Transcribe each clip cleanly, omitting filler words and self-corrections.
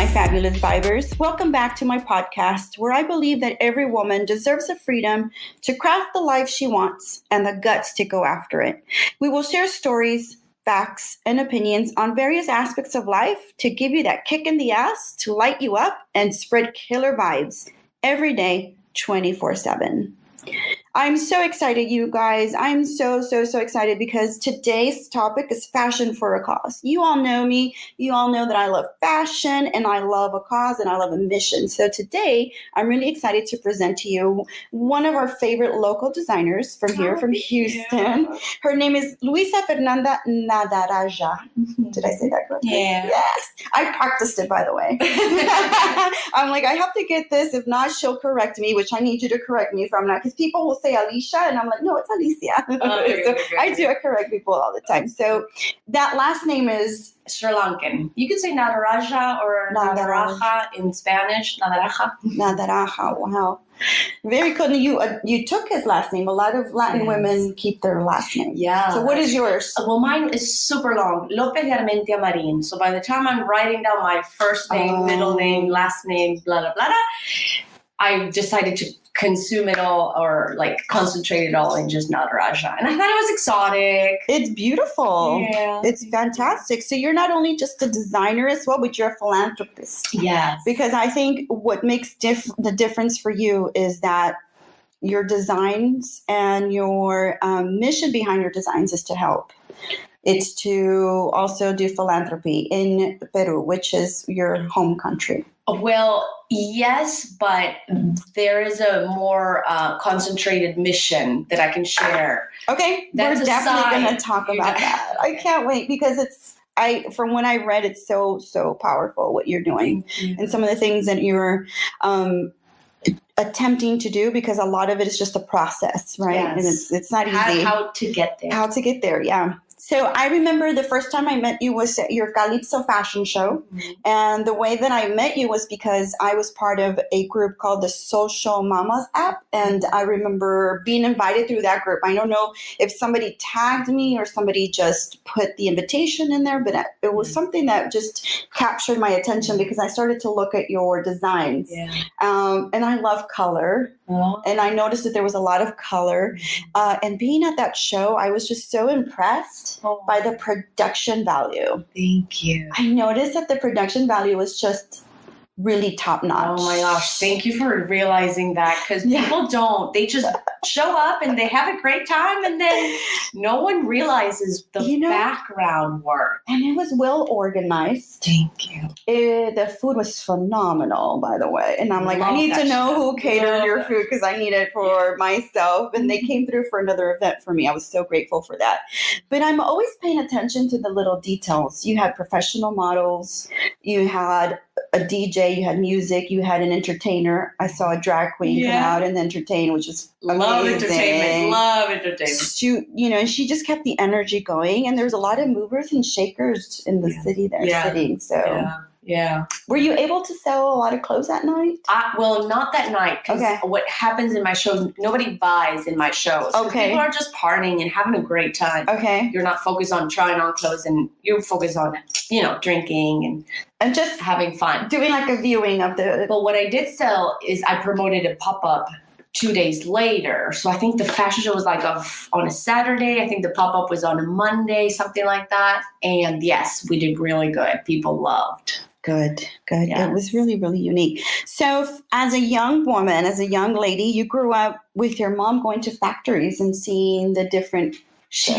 fabulous vibers. Welcome back to my podcast, where I believe that every woman deserves the freedom to craft the life she wants and the guts to go after it. We will share stories, facts, and opinions on various aspects of life to give you that kick in the ass, to light you up, and spread killer vibes every day, 24/7. I'm so excited, you guys. I'm so excited because today's topic is fashion for a cause. You all know me. You all know that I love fashion and I love a cause and I love a mission. So today, I'm really excited to present to you one of our favorite local designers from here, from Houston. Yeah. Her name is Luisa Nadarajah. Did I say that correctly? Yeah. Yes. I practiced it, by the way. I'm like, I have to get this. If not, she'll correct me, which I need you to correct me if I'm not, because people will say Alicia, and I'm like, no, it's Alicia. I do. I correct people all the time. So that last name is Sri Lankan. You could say Nadarajah or Nadaraja in Spanish. Nadarajah. Nadarajah. Wow. Very cool. You took his last name. A lot of Latin women keep their last name. Yeah. So what is yours? Well, mine is super long. Lopez Garmentia Marin. So by the time I'm writing down my first name, middle name, last name, blah, blah, blah, blah, I decided to consume it all or like concentrate it all in just Nadarajah. And I thought it was exotic. It's beautiful. Yeah. It's fantastic. So you're not only just a designer as well, but you're a philanthropist. Yes. Because I think what makes the difference for you is that your designs and your mission behind your designs is to help. It's to also do philanthropy in Peru, which is your home country. Well, yes, but there is a more concentrated mission that I can share. Okay, we're definitely going to talk about that. I can't wait because from when I read, it's so powerful what you're doing and some of the things that you're attempting to do, because a lot of it is just a process, right? Yes. And it's not easy. How to get there. How to get there, yeah. So I remember the first time I met you was at your Calypso fashion show. Mm-hmm. And the way that I met you was because I was part of a group called the Social Mamas app. And I remember being invited through that group. I don't know if somebody tagged me or somebody just put the invitation in there, but it was something that just captured my attention because I started to look at your designs. Yeah. And I love color. Oh. And I noticed that there was a lot of color. And being at that show, I was just so impressed by the production value. Thank you. I noticed that the production value was just really top notch. Oh my gosh. Thank you for realizing that, because people don't. They just show up and they have a great time and then no one realizes the background work. And it was well organized. Thank you. The food was phenomenal, by the way. And I'm like, I need to know who catered your food because I need it for myself. And they came through for another event for me. I was so grateful for that. But I'm always paying attention to the little details. You had professional models. You had a DJ, you had music, you had an entertainer. I saw a drag queen come out and entertain, which was amazing. Love entertainment. And she just kept the energy going. And there was a lot of movers and shakers in the city there sitting. So yeah. Were you able to sell a lot of clothes that night? Well, not that night, because what happens in my show, nobody buys in my shows. Okay. People are just partying and having a great time. Okay. You're not focused on trying on clothes, and you're focused on, drinking and just having fun. Doing like a viewing of the... But what I did sell is I promoted a pop-up 2 days later. So I think the fashion show was like on a Saturday. I think the pop-up was on a Monday, something like that. And yes, we did really good. People loved. Good. Yes. It was really, really unique. So as a young woman, as a young lady, you grew up with your mom going to factories and seeing the different... She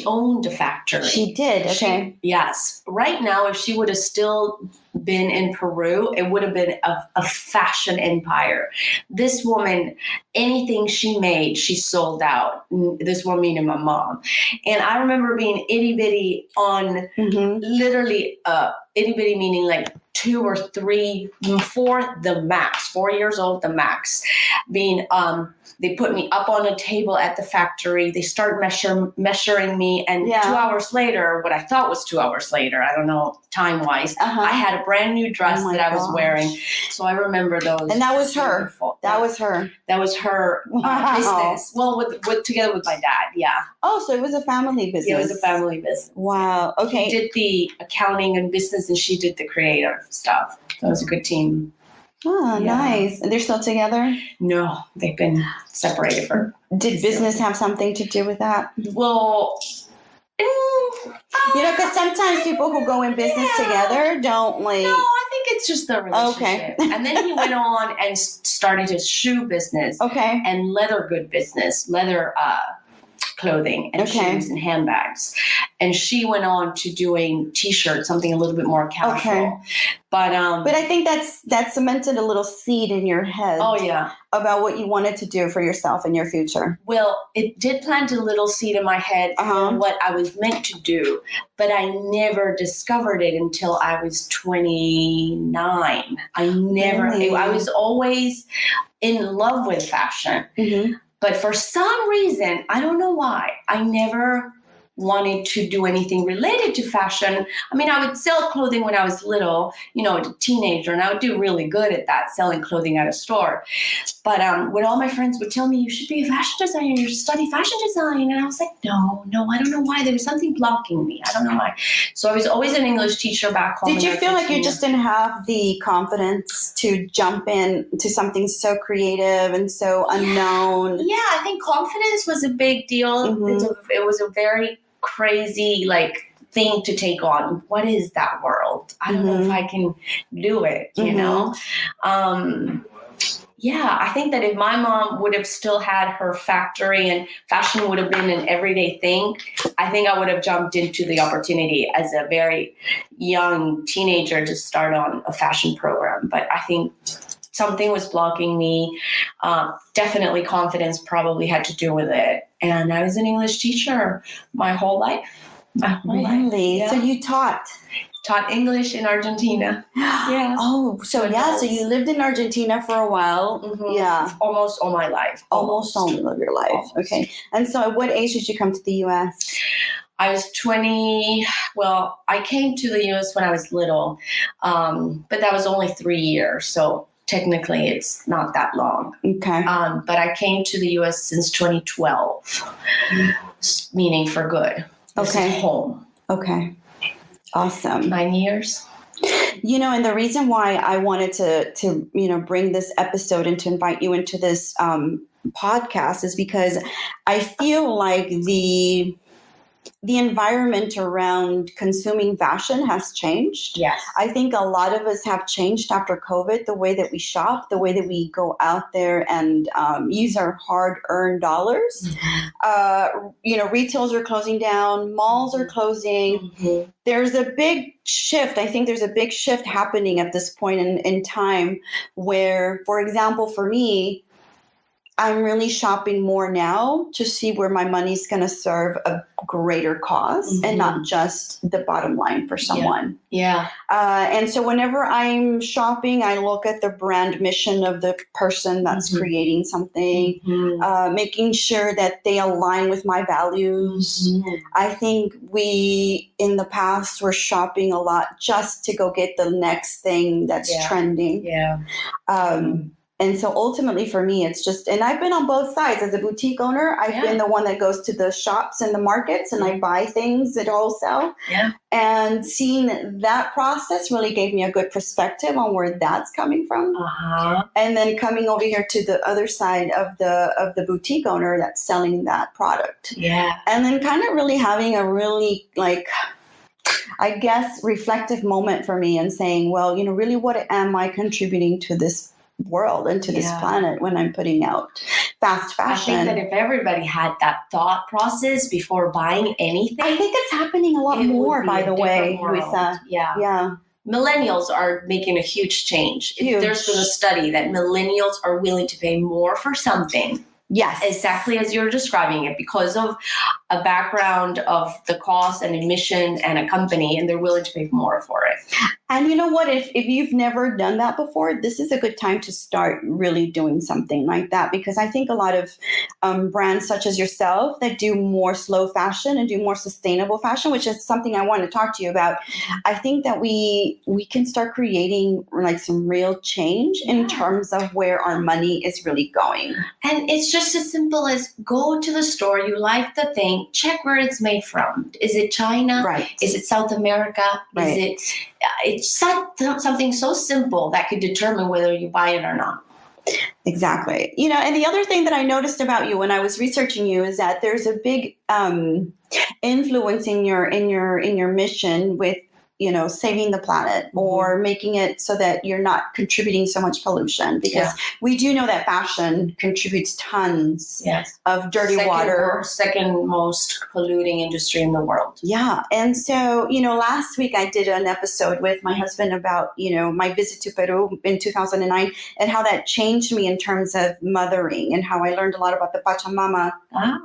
owned a factory. She did, okay. Yes. Right now, if she would have still been in Peru, it would have been a fashion empire. This woman, anything she made, she sold out. This woman meaning my mom. And I remember being itty bitty on literally itty bitty meaning like 2 or 3, 4 the max, 4 years old the max. Being they put me up on a table at the factory. They start measuring me, and 2 hours later, what I thought was 2 hours later, I don't know time wise, I had a brand new dress that I was wearing. So I remember those. And that was her. That was her business. Well, with together with my dad. Yeah. Oh, so it was a family business. Yeah, it was a family business. Wow. Okay. He did the accounting and business, and she did the creative stuff. That was a good team. Oh, nice. And they're still together? No, they've been separated for. Did business have something to do with that? Well, because sometimes people who go in business together don't like. No, I think it's just the relationship. Okay. And then he went on and started his shoe business. Okay. And leather good business, leather clothing and shoes and handbags. And she went on to doing T-shirts, something a little bit more casual. Okay. But I think that cemented a little seed in your head. Oh yeah. About what you wanted to do for yourself in your future. Well, it did plant a little seed in my head for what I was meant to do, but I never discovered it until I was 29. I was always in love with fashion. Mm-hmm. But for some reason, I don't know why, I never wanted to do anything related to fashion. I mean, I would sell clothing when I was little, a teenager, and I would do really good at that, selling clothing at a store. But when all my friends would tell me, you should be a fashion designer, you should study fashion design. And I was like, no, I don't know why. There was something blocking me. I don't know why. So I was always an English teacher back home. Did you feel like you just didn't have the confidence to jump into something so creative and so unknown? Yeah, I think confidence was a big deal. Mm-hmm. It was a very crazy thing to take on. What is that world? I don't know if I can do it, you know? Yeah, I think that if my mom would have still had her factory and fashion would have been an everyday thing, I think I would have jumped into the opportunity as a very young teenager to start on a fashion program. But I think something was blocking me. Definitely confidence probably had to do with it. And I was an English teacher my whole life. Really? Yeah. So you taught English in Argentina. Yeah. Oh, so so you lived in Argentina for a while. Mm-hmm. Yeah. Almost all my life. Almost all of your life. Almost. Okay. And so at what age did you come to the U.S.? I was 20. Well, I came to the U.S. when I was little, but that was only 3 years. So technically, it's not that long. Okay. But I came to the U.S. since 2012, meaning for good. This is home. Okay. Awesome. 9 years. And the reason why I wanted to bring this episode and to invite you into this podcast is because I feel like the environment around consuming fashion has changed. Yes. I think a lot of us have changed after COVID, the way that we shop, the way that we go out there and use our hard-earned dollars. Mm-hmm. Retails are closing down, malls are closing. Mm-hmm. There's a big shift. I think there's a big shift happening at this point in time where, for example, for me, I'm really shopping more now to see where my money's going to serve a greater cause and not just the bottom line for someone. Yeah. And so whenever I'm shopping, I look at the brand mission of the person that's creating something, making sure that they align with my values. I think we, in the past, were shopping a lot just to go get the next thing that's trending. Yeah. And so ultimately for me, it's just, and I've been on both sides. As a boutique owner, I've been the one that goes to the shops and the markets and I buy things at wholesale. Yeah. And seeing that process really gave me a good perspective on where that's coming from. And then coming over here to the other side of the boutique owner that's selling that product. Yeah. And then kind of really having a really I guess reflective moment for me and saying, well, really what am I contributing to this world and to this planet when I'm putting out fast fashion? I think that if everybody had that thought process before buying anything, I think it's happening a lot more, by the way, Luisa. Yeah. Millennials are making a huge change. There's been a study that millennials are willing to pay more for something. Yes. Exactly as you're describing it, because of a background of the cost and admission and a company, and they're willing to pay more for it. And you know what? If you've never done that before, this is a good time to start really doing something like that, because I think a lot of brands such as yourself that do more slow fashion and do more sustainable fashion, which is something I want to talk to you about. I think that we can start creating some real change in terms of where our money is really going. And it's just as simple as go to the store, you like the thing, check where it's made from. Is it China? Right. Is it South America? Right. Is it it's something so simple that could determine whether you buy it or not. Exactly. And the other thing that I noticed about you when I was researching you is that there's a big influence in your mission with saving the planet or making it so that you're not contributing so much pollution, because we do know that fashion contributes tons of dirty water. Second most polluting industry in the world. Yeah. And so, last week I did an episode with my husband about, my visit to Peru in 2009 and how that changed me in terms of mothering and how I learned a lot about the Pachamama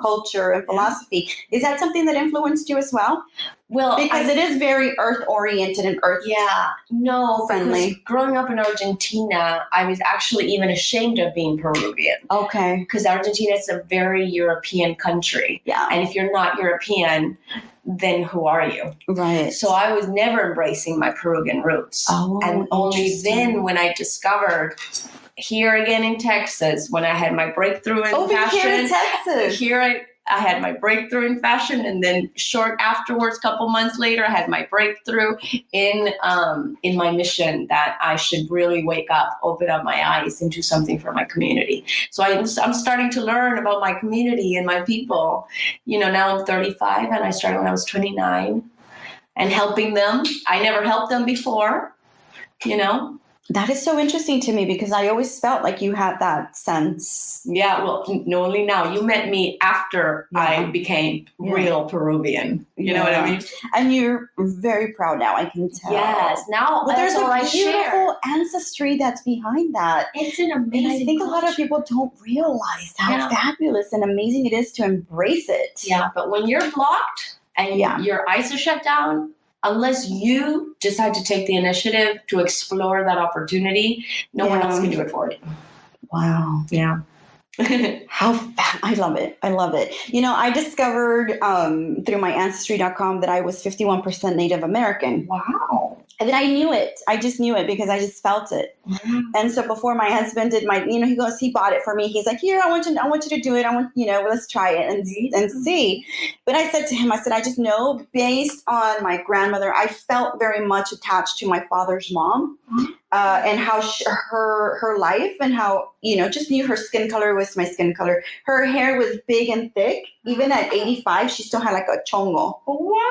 culture and philosophy. Is that something that influenced you as well? Well, because it is very earth-oriented and friendly. Because growing up in Argentina, I was actually even ashamed of being Peruvian. Okay. Because Argentina is a very European country. Yeah. And if you're not European, then who are you? Right. So I was never embracing my Peruvian roots. Oh, and only then when I discovered here again in Texas, when I had my breakthrough in fashion. Here in Texas. I had my breakthrough in fashion, and then short afterwards, couple months later, I had my breakthrough in my mission that I should really wake up, open up my eyes, and do something for my community. So I'm starting to learn about my community and my people. Now I'm 35, and I started when I was 29, and helping them. I never helped them before, That is so interesting to me because I always felt like you had that sense. Yeah, well, only now. You met me after I became real Peruvian. You know what I mean? And you're very proud now, I can tell. Yes, now there's a beautiful share. ancestry that's behind that. It's an amazing And I think a lot of people don't realize how fabulous and amazing it is to embrace it. Yeah, but when you're blocked and your eyes are shut down, unless you decide to take the initiative to explore that opportunity, no one else can do it for you. Wow. Yeah. I love it. I love it. I discovered through my Ancestry.com that I was 51% Native American. Wow. And then I knew it. I just knew it because I just felt it. Mm-hmm. And so before my husband did he bought it for me. He's like, here, I want you to do it. Let's try it and see. But I said to him, I just know based on my grandmother, I felt very much attached to my father's mom. And how her life and how, just knew her skin color was my skin color. Her hair was big and thick. Even at 85, she still had like a chongo. Wow.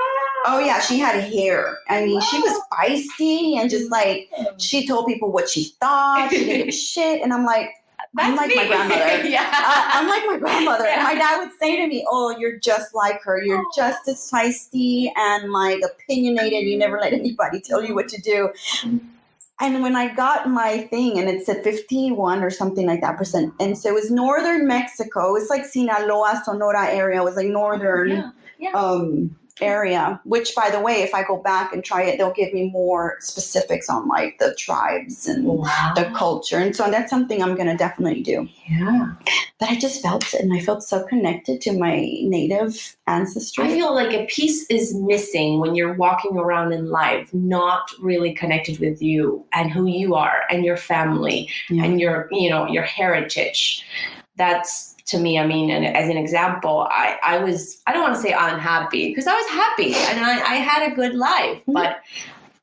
Oh, yeah. She had hair. I mean, she was feisty and just like, she told people what she thought. She didn't give a shit. And I'm like, I'm like my grandmother. I'm like my grandmother. And my dad would say to me, oh, you're just like her. You're just as feisty and like opinionated. You never let anybody tell you what to do. And when I got my thing, and it said 51 or something like that %, and so it was northern Mexico. It was like Sinaloa, Sonora area. It was like northern area, which, by the way, if I go back and try it, they'll give me more specifics on like the tribes and the culture. And so that's something I'm going to definitely do. Yeah. But I just felt it, and I felt so connected to my native ancestry. I feel like a piece is missing when you're walking around in life, not really connected with you and who you are and your family and your heritage. That's, to me, I mean, and as an example, I don't want to say unhappy because I was happy and I had a good life, but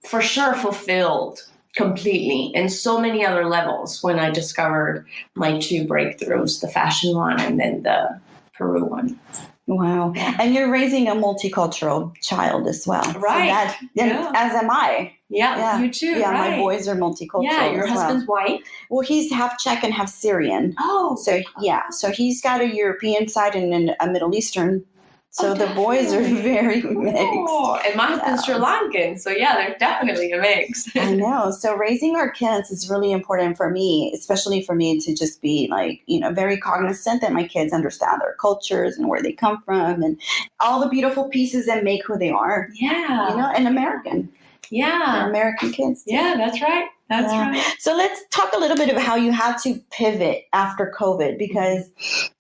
for sure fulfilled completely in so many other levels when I discovered my two breakthroughs, the fashion one and then the Peru one. Wow. And you're raising a multicultural child as well. Right. So as am I. Yeah, you too. Yeah, right. My boys are multicultural. Yeah, your husband's white? Well, he's half Czech and half Syrian. Oh. So he's got a European side and a Middle Eastern. So the boys are very mixed. Oh, and my husband's Sri Lankan. So they're definitely a mix. I know. So raising our kids is really important for me, especially for me to just be like, very cognizant that my kids understand their cultures and where they come from and all the beautiful pieces that make who they are. Yeah. And American. Yeah. They're American kids. Yeah, that's right. That's right. So let's talk a little bit about how you had to pivot after COVID, because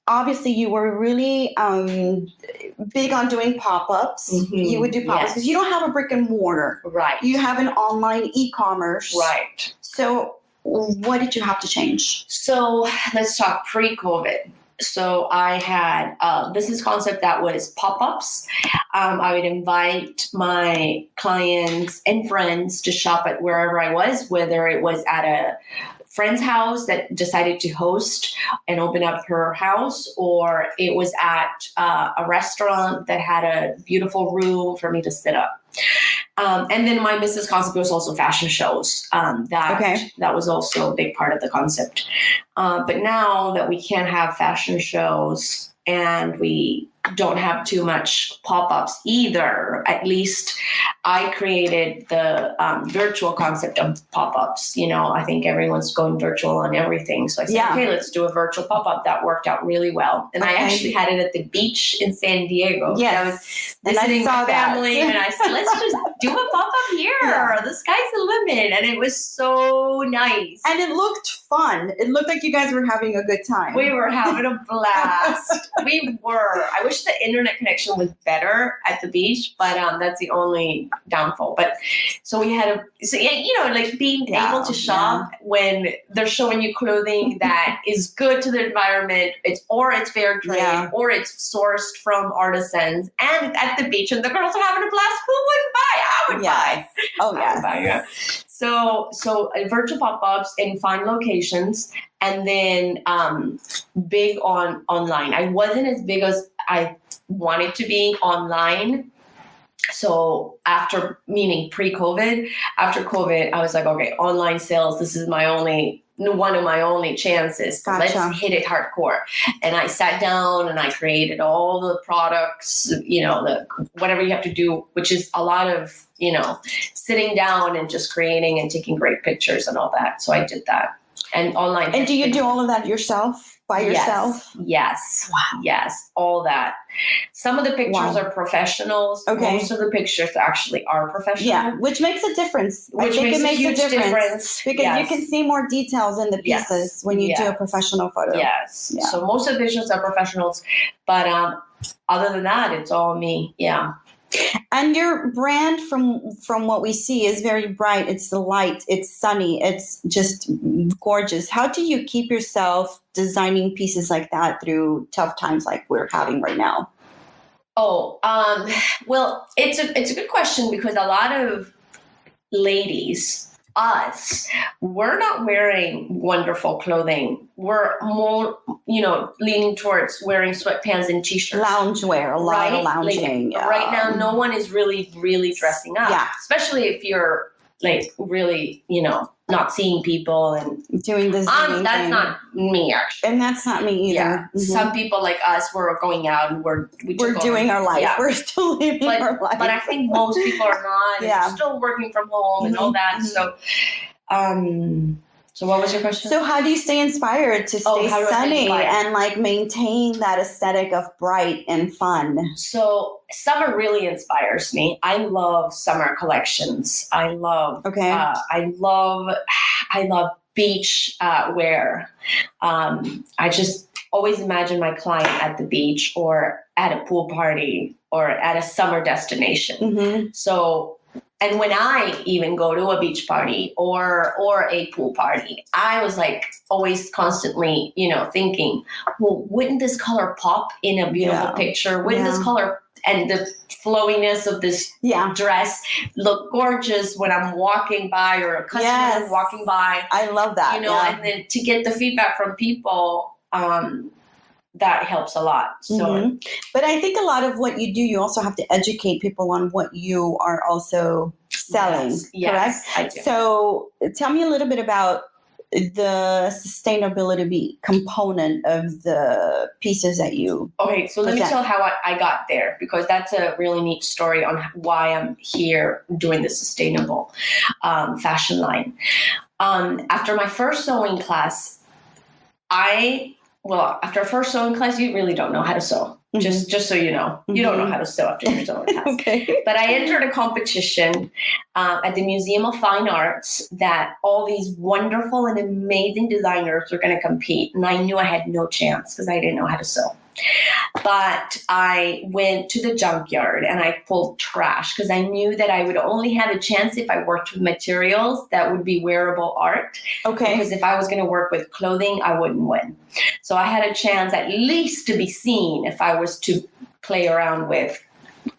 obviously you were really big on doing pop-ups. Mm-hmm. You would do pop-ups because you don't have a brick and mortar. Right. You have an online e-commerce. Right. So what did you have to change? So let's talk pre-COVID. So I had a business concept that was pop-ups. I would invite my clients and friends to shop at wherever I was, whether it was at a friend's house that decided to host and open up her house, or it was at a restaurant that had a beautiful room for me to sit up. And then my business concept was also fashion shows. That was also a big part of the concept. But now that we can't have fashion shows and we don't have too much pop-ups either, at least I created the virtual concept of pop-ups. I think everyone's going virtual on everything. So I said, okay, let's do a virtual pop-up. That worked out really well. And I actually had it at the beach in San Diego. Yes. I was visiting my family and I said, let's just do a pop-up here. Yeah. The sky's the limit. And it was so nice. And it looked fun. It looked like you guys were having a good time. We were having a blast. We were. I wish the internet connection was better at the beach, but that's the only downfall. But so we had being able to shop when they're showing you clothing that is good to the environment, it's fair trade, or it's sourced from artisans, and it's at the beach, and the girls are having a blast. Who wouldn't buy? I would buy. Oh yes. Buy, yeah. So virtual pop-ups in fine locations, and then big on online. I wasn't as big as I wanted to be online. So pre-COVID, after COVID, I was like, okay, online sales, this is one of my only chances. So let's hit it hardcore. And I sat down and I created all the products, whatever you have to do, which is a lot of, sitting down and just creating and taking great pictures and all that. So I did that. And online. And do you do all of that yourself? By yourself? Yes. Wow. Yes. All that. Some of the pictures are professionals. Okay. Most of the pictures actually are professional. Yeah, which makes a difference. Which makes a huge difference. Because you can see more details in the pieces when you do a professional photo. Yes. Yeah. So most of the pictures are professionals. But other than that, it's all me. Yeah. And your brand, from what we see, is very bright. It's the light. It's sunny. It's just gorgeous. How do you keep yourself designing pieces like that through tough times like we're having right now? Oh, well, it's a good question, because a lot of ladies, we're not wearing wonderful clothing. We're more, leaning towards wearing sweatpants and t-shirts. Loungewear, a lot of lounging. Right now, no one is really, really dressing up. Yeah. Especially if you're really, not seeing people and doing this. That's not me, actually. And that's not me either. Yeah. Mm-hmm. Some people like us, we're going out and we're doing our life. Yeah. We're still living our life. But I think most people are not. Yeah. They're still working from home and all that. Mm-hmm. So what was your question? So how do you stay inspired to stay sunny and maintain that aesthetic of bright and fun? So summer really inspires me. I love summer collections. I love beach wear. I just always imagine my client at the beach or at a pool party or at a summer destination. Mm-hmm. So, and when I even go to a beach party or a pool party, I was always constantly, thinking, well, wouldn't this color pop in a beautiful picture? Wouldn't this color and the flowiness of this dress look gorgeous when I'm walking by or a customer is walking by? I love that. And then to get the feedback from people, that helps a lot. So, but I think a lot of what you do, you also have to educate people on what you are also selling. Yes, correct? I do. So tell me a little bit about the sustainability component of the pieces that you Okay, so let me tell how I got there, because that's a really neat story on why I'm here doing the sustainable fashion line. After my first sewing class, after first sewing class, you really don't know how to sew. Mm-hmm. Just so you know, you don't know how to sew after your sewing class. Okay. But I entered a competition at the Museum of Fine Arts that all these wonderful and amazing designers were going to compete. And I knew I had no chance because I didn't know how to sew. But I went to the junkyard and I pulled trash because I knew that I would only have a chance if I worked with materials that would be wearable art. Okay. Because if I was going to work with clothing, I wouldn't win. So I had a chance at least to be seen if I was to play around with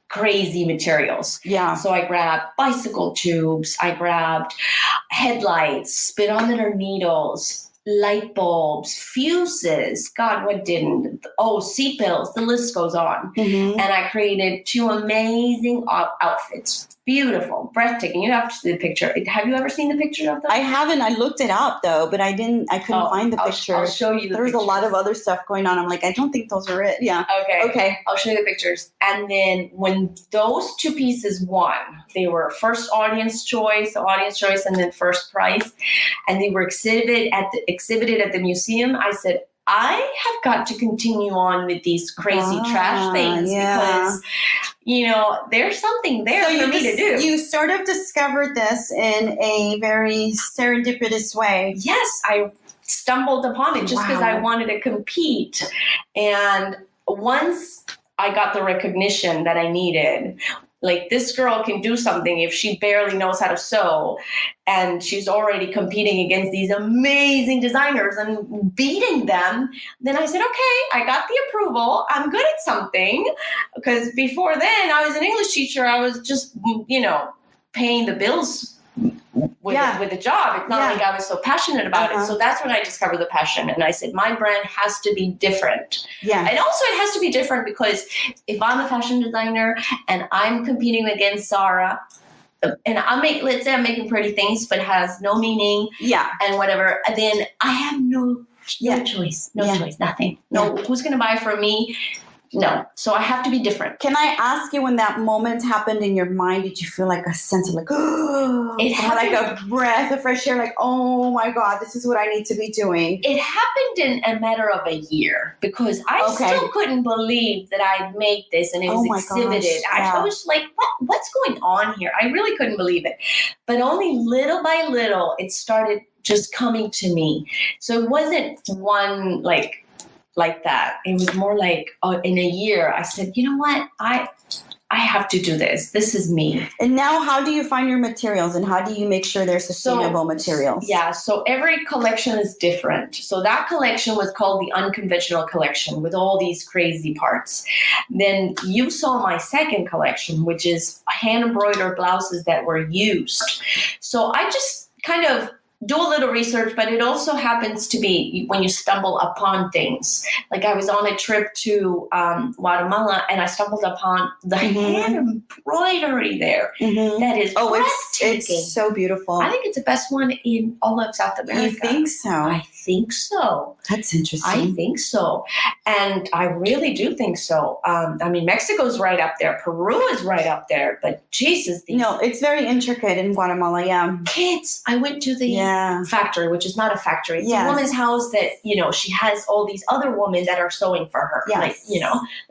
crazy materials. Yeah. So I grabbed bicycle tubes, I grabbed headlights, speedometer needles, light bulbs, fuses. God, what didn't? Oh, seat belts. The list goes on. Mm-hmm. And I created 2 amazing outfits. Beautiful, breathtaking. You have to see the picture. Have you ever seen the picture of them? I haven't. I looked it up though, but I couldn't find the picture. I'll show you the There's pictures. a lot of other stuff going on. I'm like, I don't think those are it. Yeah. Okay. I'll show you the pictures. And then when those 2 pieces won, they were first audience choice, and then first prize. And they were exhibited at the museum. I said, I have got to continue on with these crazy trash things because, there's something there for me to do. You sort of discovered this in a very serendipitous way. Yes, I stumbled upon it just because I wanted to compete. And once I got the recognition that I needed, like, this girl can do something if she barely knows how to sew, and she's already competing against these amazing designers and beating them. Then I said, okay, I got the approval. I'm good at something. Because before then, I was an English teacher. I was just, paying the bills with the job. It's not like I was so passionate about it. So that's when I discovered the passion. And I said, my brand has to be different. Yeah. And also it has to be different because if I'm a fashion designer and I'm competing against Zara, and let's say I'm making pretty things, but it has no meaning and whatever, then I have no choice, nothing. No, who's going to buy from me? No. So I have to be different. Can I ask you, when that moment happened in your mind, did you feel like a sense of like, it happened, like a breath of fresh air, like, oh my God, this is what I need to be doing? It happened in a matter of a year because I still couldn't believe that I'd made this and it was exhibited. I was like, what's going on here? I really couldn't believe it. But only little by little, it started just coming to me. So it wasn't one like that. It was more like in a year, I said, you know what? I have to do this. This is me. And now how do you find your materials and how do you make sure they're sustainable materials? Yeah. So every collection is different. So that collection was called the Unconventional Collection with all these crazy parts. Then you saw my second collection, which is hand embroidered blouses that were used. So I just kind of do a little research, but it also happens to be when you stumble upon things. Like I was on a trip to Guatemala and I stumbled upon the hand embroidery there. That is breathtaking. It's so beautiful. I think it's the best one in all of South America. You think so? I think so. That's interesting. I think so. And I really do think so. I mean, Mexico's right up there. Peru is right up there. But Jesus. No, it's very intricate in Guatemala, Kids. I went to the factory, which is not a factory. It's a woman's house that, she has all these other women that are sewing for her. Yes.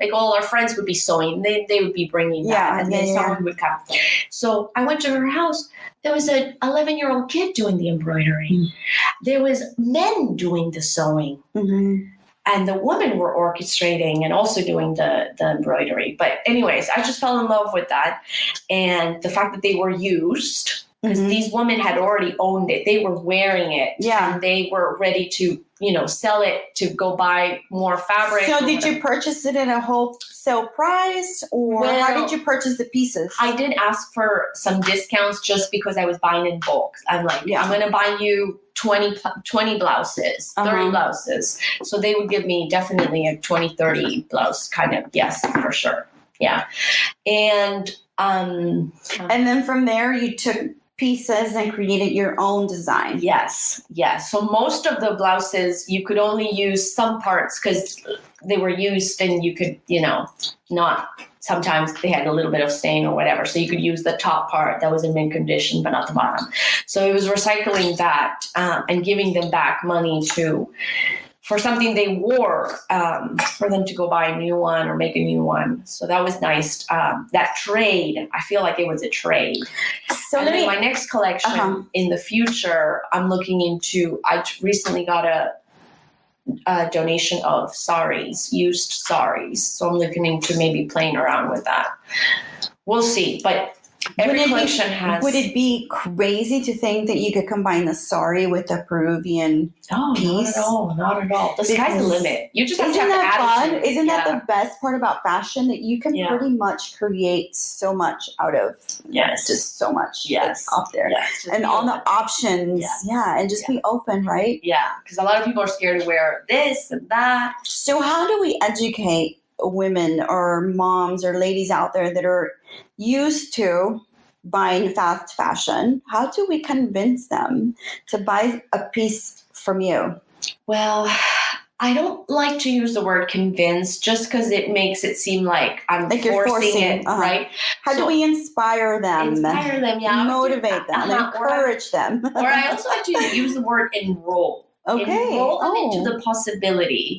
Like all our friends would be sewing. They would be bringing that. And then someone would come. So I went to her house. There was an 11-year-old kid doing the embroidery. There was men doing the sewing. And the women were orchestrating and also doing the embroidery. But anyways, I just fell in love with that. And the fact that they were used, because these women had already owned it. They were wearing it. And they were ready to, sell it to go buy more fabric. So did you purchase it at a wholesale price or how did you purchase the pieces? I did ask for some discounts just because I was buying in bulk. I'm like, I'm going to buy you 20 blouses, 30 blouses. So they would give me definitely a 20, 30 blouse kind of. Yes, for sure. Yeah. And then from there you took pieces and created your own design. Yes. So most of the blouses, you could only use some parts because they were used and you could, not, sometimes they had a little bit of stain or whatever. So you could use the top part that was in mint condition, but not the bottom. So it was recycling that and giving them back money for something they wore, for them to go buy a new one or make a new one. So that was nice. That trade, I feel like it was a trade. So my next collection in the future, I'm looking into, I recently got donation of saris, used saris. So I'm looking into maybe playing around with that. We'll see. But every collection has... Would it be crazy to think that you could combine the sari with a Peruvian piece? Not at all. The sky's the limit. You just have to have fun? attitude. Isn't that the best part about fashion? That you can pretty much create so much out of just so much that's out there. Yes, and all the options. And just be open, right? Yeah, because a lot of people are scared to wear this and that. So how do we educate women or moms or ladies out there that are used to buying fast fashion? How do we convince them to buy a piece from you? Well, I don't like to use the word convince just because it makes it seem like I'm forcing it, right? How do we inspire them? Inspire them, motivate them, encourage them. Or I also like to use the word enroll. Enroll them into the possibility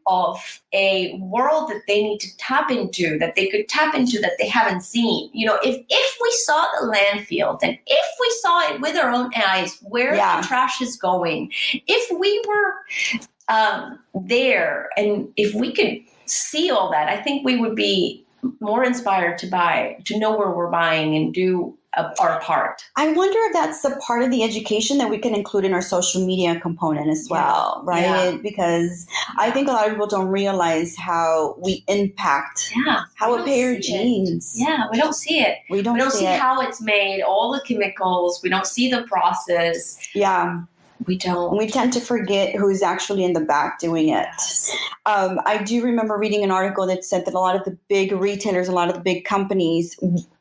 of a world that they need to tap into, that they could tap into, that they haven't seen. You know, if we saw the landfill, and if we saw it with our own eyes, where the trash is going, if we were there, and if we could see all that, I think we would be more inspired to buy, to know where we're buying and do our part. I wonder if that's the part of the education that we can include in our social media component as well, right? Yeah. Because I think a lot of people don't realize how we impact how a pair of jeans. Yeah, we don't see it. We don't see how it's made, all the chemicals. We don't see the process. Yeah. We don't. We tend to forget who's actually in the back doing it. Yes. I do remember reading an article that said that a lot of the big retailers, a lot of the big companies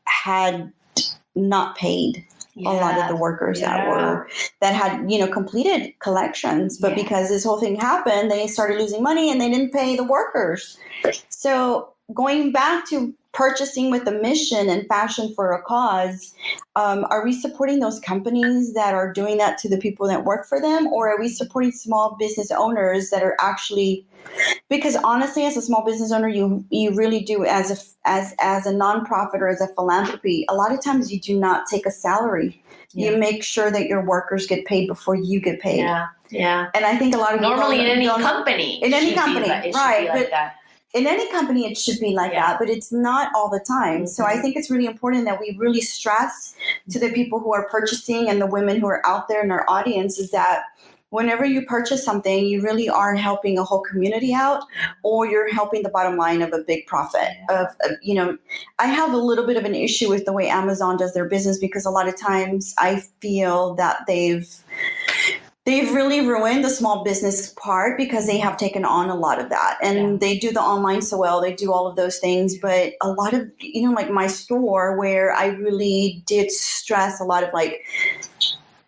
had not paid a lot of the workers that had, completed collections. But because this whole thing happened, they started losing money and they didn't pay the workers. So going back to purchasing with a mission and fashion for a cause, are we supporting those companies that are doing that to the people that work for them? Or are we supporting small business owners that are actually, because honestly, as a small business owner, you really do, as a nonprofit or as a philanthropy, a lot of times you do not take a salary. Yeah. You make sure that your workers get paid before you get paid. Yeah. And I think a lot of normally in any company, right? But in any company, it should be like that, but it's not all the time. Mm-hmm. So I think it's really important that we really stress to the people who are purchasing and the women who are out there in our audience is that whenever you purchase something, you really are helping a whole community out, or you're helping the bottom line of a big profit. I have a little bit of an issue with the way Amazon does their business, because a lot of times I feel that they've really ruined the small business part, because they have taken on a lot of that, and they do the online so well. They do all of those things, but a lot of, like my store, where I really did stress a lot of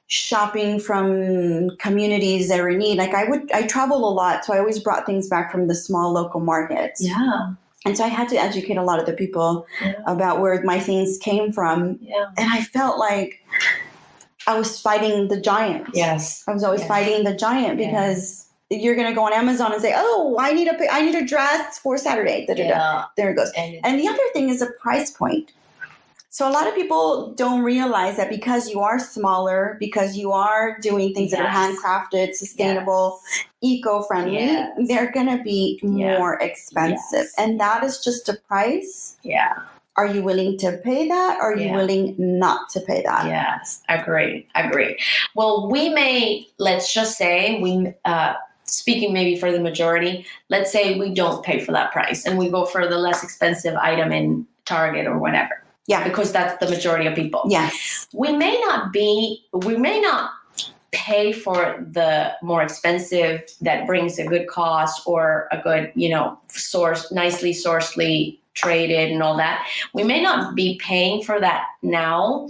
shopping from communities that are in need. I travel a lot, so I always brought things back from the small local markets. Yeah. And so I had to educate a lot of the people about where my things came from. Yeah. And I felt like I was fighting the giant. Yes. I was always fighting the giant, because you're going to go on Amazon and say, oh, I need a dress for Saturday. There it goes. And the other thing is a price point. So a lot of people don't realize that because you are smaller, because you are doing things that are handcrafted, sustainable, eco-friendly, they're going to be more expensive. Yes. And that is just a price. Yeah. Are you willing to pay that? Or are you willing not to pay that? Yes, agree. Well, let's just say speaking maybe for the majority, let's say we don't pay for that price and we go for the less expensive item in Target or whatever. Yeah. Because that's the majority of people. Yes. We may not pay for the more expensive that brings a good cost or a good, nicely sourcely traded and all that. We may not be paying for that now,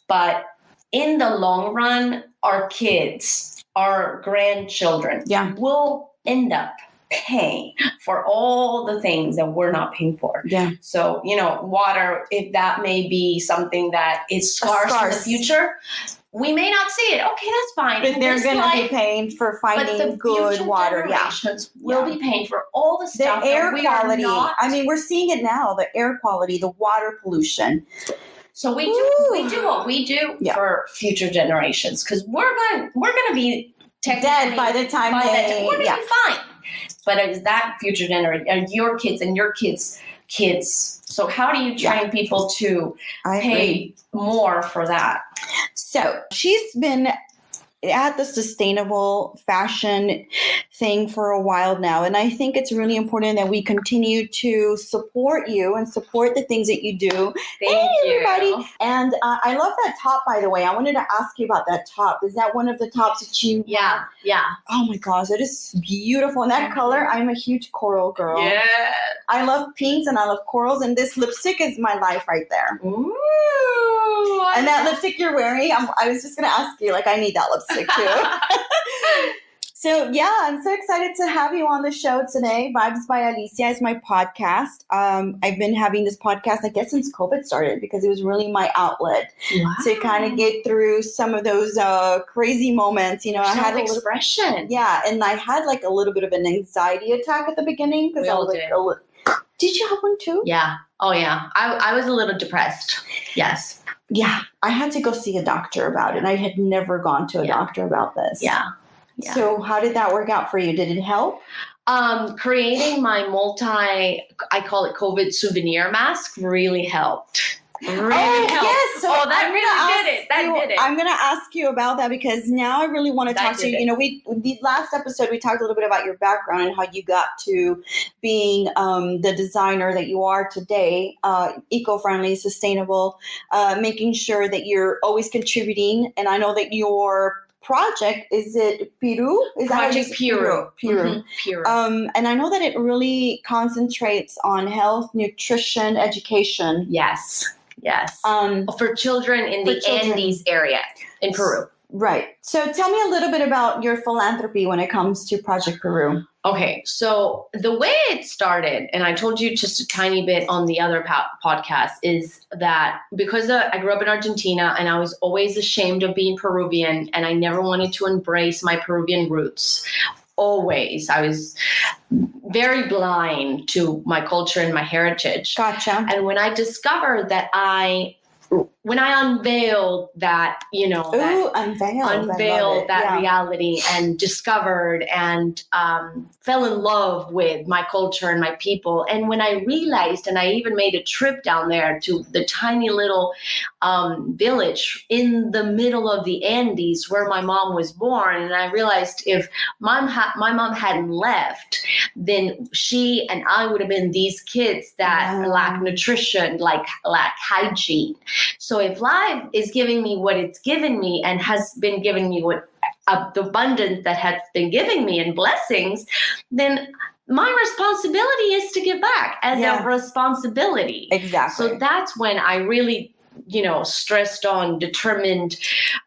but in the long run, our kids, our grandchildren will end up paying for all the things that we're not paying for. Yeah. So, water, if that may be something that is scarce in the future, we may not see it. Okay, that's fine. But they're going to be paying for finding good water. We'll be paying for all the stuff. The air quality. We're seeing it now. The air quality, the water pollution. So we do what we do for future generations, because we're going to be dead by the time we're going to be fine. But is that future generation, and your kids and your kids' kids? So how do you train people to pay more for that? So she's been at the sustainable fashion thing for a while now. And I think it's really important that we continue to support you and support the things that you do. Thank you. Everybody. And I love that top, by the way. I wanted to ask you about that top. Is that one of the tops that you Yeah. Oh my gosh, it is beautiful. And that color, I'm a huge coral girl. Yeah. I love pinks and I love corals. And this lipstick is my life right there. Ooh. And that lipstick you're wearing, I was just going to ask you, like, I need that lipstick too. So, yeah, I'm so excited to have you on the show today. Vibes by Alicia is my podcast. I've been having this podcast, I guess, since COVID started because it was really my outlet to kind of get through some of those crazy moments. You know, I had a little expression. Yeah, and I had like a little bit of an anxiety attack at the beginning because I was like, did you have one too? Yeah. Oh, yeah. I was a little depressed. Yes. Yeah. I had to go see a doctor about it. And I had never gone to a doctor about this. Yeah. So how did that work out for you? Did it help? Creating my I call it COVID souvenir mask really helped. Really helped. Yes. So that really did it. That did it. I'm going to ask you about that because now I really want to talk to you. You know, the last episode, we talked a little bit about your background and how you got to being the designer that you are today, eco-friendly, sustainable, making sure that you're always contributing. And I know that your project, is it Piruw? Is Project Piruw. Piruw. Piruw. And I know that it really concentrates on health, nutrition, education. Yes. For children in the Andes area in Peru. Right. So tell me a little bit about your philanthropy when it comes to Project Piruw. Okay, so the way it started, and I told you just a tiny bit on the other podcast, is that because I grew up in Argentina and I was always ashamed of being Peruvian and I never wanted to embrace my Peruvian roots. Always. I was very blind to my culture and my heritage. Gotcha. And when I discovered that when I unveiled that, unveiled that reality and discovered and fell in love with my culture and my people. And when I realized, and I even made a trip down there to the tiny little village in the middle of the Andes where my mom was born. And I realized if my mom hadn't left, then she and I would have been these kids that lack nutrition, lack hygiene. So if life is giving me what it's given me and has been giving me what the abundance that has been giving me and blessings, then my responsibility is to give back as a responsibility. Exactly. So that's when I really, determined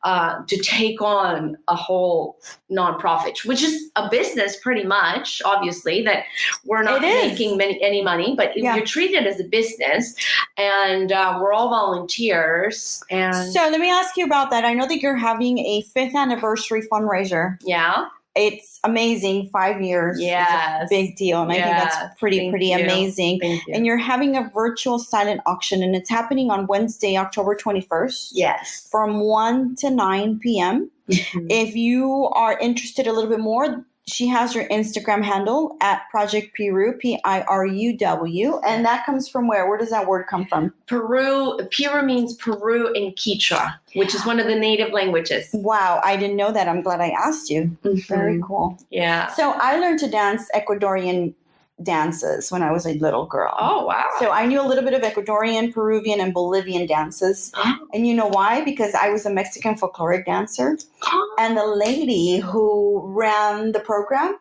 to take on a whole nonprofit, which is a business pretty much, obviously, that we're not making any money, but you're treated as a business and we're all volunteers. And so let me ask you about that. I know that you're having a 5th anniversary fundraiser. Yeah. It's amazing. 5 years. Yes. Is a big deal. And I think that's pretty amazing. Thank you. And you're having a virtual silent auction and it's happening on Wednesday, October 21st. Yes. From 1 to 9 p.m. Mm-hmm. If you are interested a little bit more, she has her Instagram handle at Project Piruw, Piruw. And that comes from where? Where does that word come from? Piruw means Peru in Quechua, which is one of the native languages. Wow, I didn't know that. I'm glad I asked you. Mm-hmm. Very cool. Yeah. So I learned to dance Ecuadorian dances when I was a little girl. Oh, wow. So I knew a little bit of Ecuadorian, Peruvian, and Bolivian dances. Oh. And you know why? Because I was a Mexican folkloric dancer. Oh. And the lady who ran the program,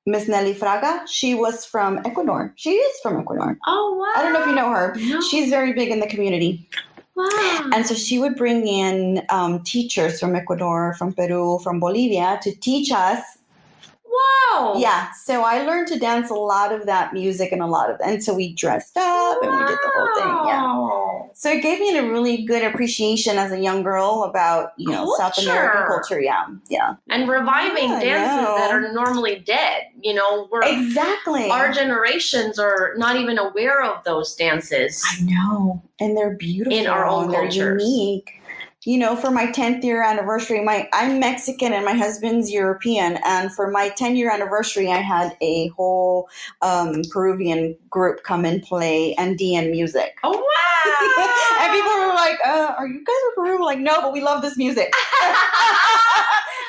Miss Nelly Fraga, she was from Ecuador. She is from Ecuador. Oh, wow. I don't know if you know her. No. She's very big in the community. Wow. And so she would bring in teachers from Ecuador, from Peru, from Bolivia to teach us. Wow. Yeah. So I learned to dance a lot of that music and so we dressed up and we did the whole thing. Yeah. So it gave me a really good appreciation as a young girl about, South American culture. Yeah. Yeah. And reviving dances that are normally dead. Exactly. Our generations are not even aware of those dances. I know. And they're beautiful. In our own cultures. They're unique. for my 10th year anniversary, I'm Mexican and my husband's European. And for my 10-year anniversary, I had a whole Peruvian group come and play Andean music. Oh, wow. And people were like, are you guys from Peru? We're like, no, but we love this music.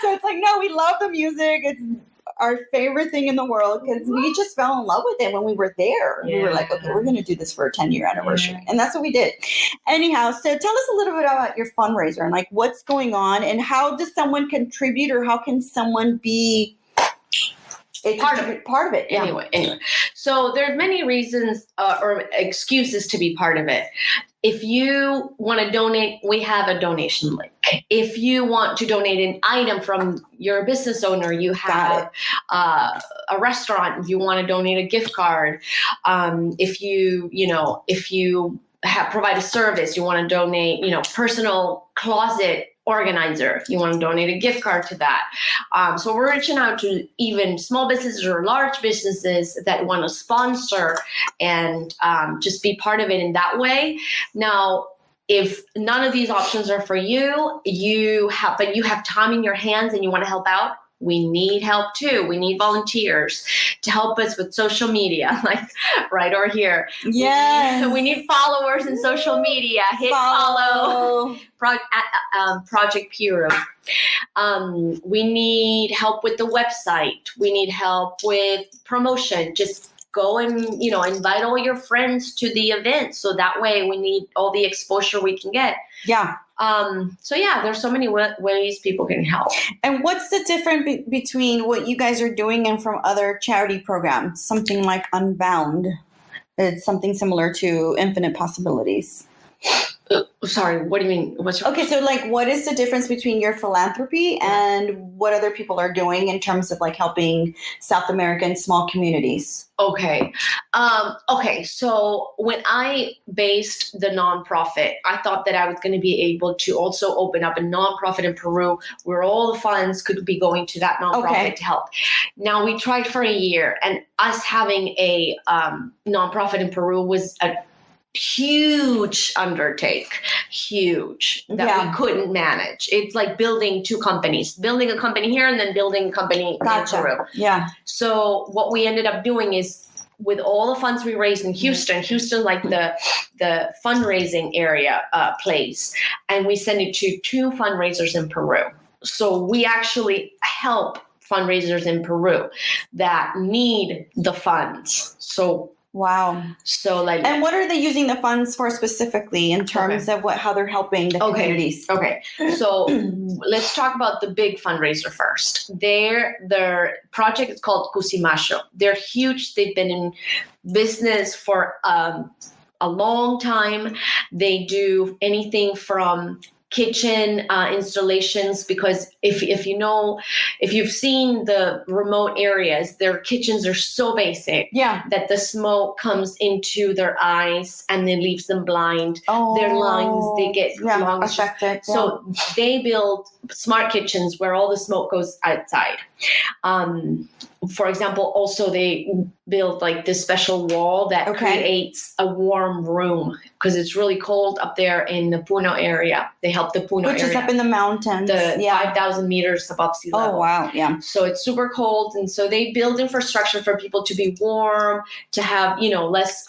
So it's like, no, we love the music. It's our favorite thing in the world because we just fell in love with it when we were there. Yeah. We were like, okay, we're going to do this for a 10-year anniversary. Yeah. And that's what we did. Anyhow, so tell us a little bit about your fundraiser and like what's going on and how does someone contribute or how can someone be part of it? Yeah. Anyway. So there's many reasons or excuses to be part of it. If you want to donate, we have a donation link. If you want to donate an item from your business owner, you have a restaurant, if you want to donate a gift card, if you provide a service, you want to donate, personal closet organizer, you want to donate a gift card to that. So we're reaching out to even small businesses or large businesses that want to sponsor and just be part of it in that way. Now, if none of these options are for you, but you have time in your hands and you want to help out, we need help too. We need volunteers to help us with social media, like right over here. Yes. We need followers in social media. Hit follow. Project Piruw. We need help with the website. We need help with promotion. Just go and, invite all your friends to the event. So that way we need all the exposure we can get. Yeah. There's so many ways people can help. And what's the difference between what you guys are doing and from other charity programs? Something like Unbound. It's something similar to Infinite Possibilities. Sorry, what do you mean? Okay, so like what is the difference between your philanthropy and what other people are doing in terms of like helping South American small communities? Okay. So when I based the nonprofit, I thought that I was going to be able to also open up a nonprofit in Peru where all the funds could be going to that nonprofit to help. Now we tried for a year, and us having a nonprofit in Peru was a huge undertake, that we couldn't manage. It's like building two companies, building a company here and then building a company in Peru. Yeah. So what we ended up doing is with all the funds we raised in Houston, like the fundraising area place, and we send it to two fundraisers in Peru. So we actually help fundraisers in Peru that need the funds. So wow. So and what are they using the funds for specifically in terms of how they're helping the communities? Okay. So let's talk about the big fundraiser first. Their project is called Cusimacho. They're huge. They've been in business for a long time. They do anything from kitchen installations, because if you've seen the remote areas, their kitchens are so basic that the smoke comes into their eyes and then leaves them blind. Their lungs, they get lungs affected. So they build smart kitchens where all the smoke goes outside. For example, also they build like this special wall that creates a warm room because it's really cold up there in the Puno area. They help the Puno area. Which is up in the mountains. 5,000 meters above sea level. Oh, wow. Yeah. So it's super cold. And so they build infrastructure for people to be warm, to have, less,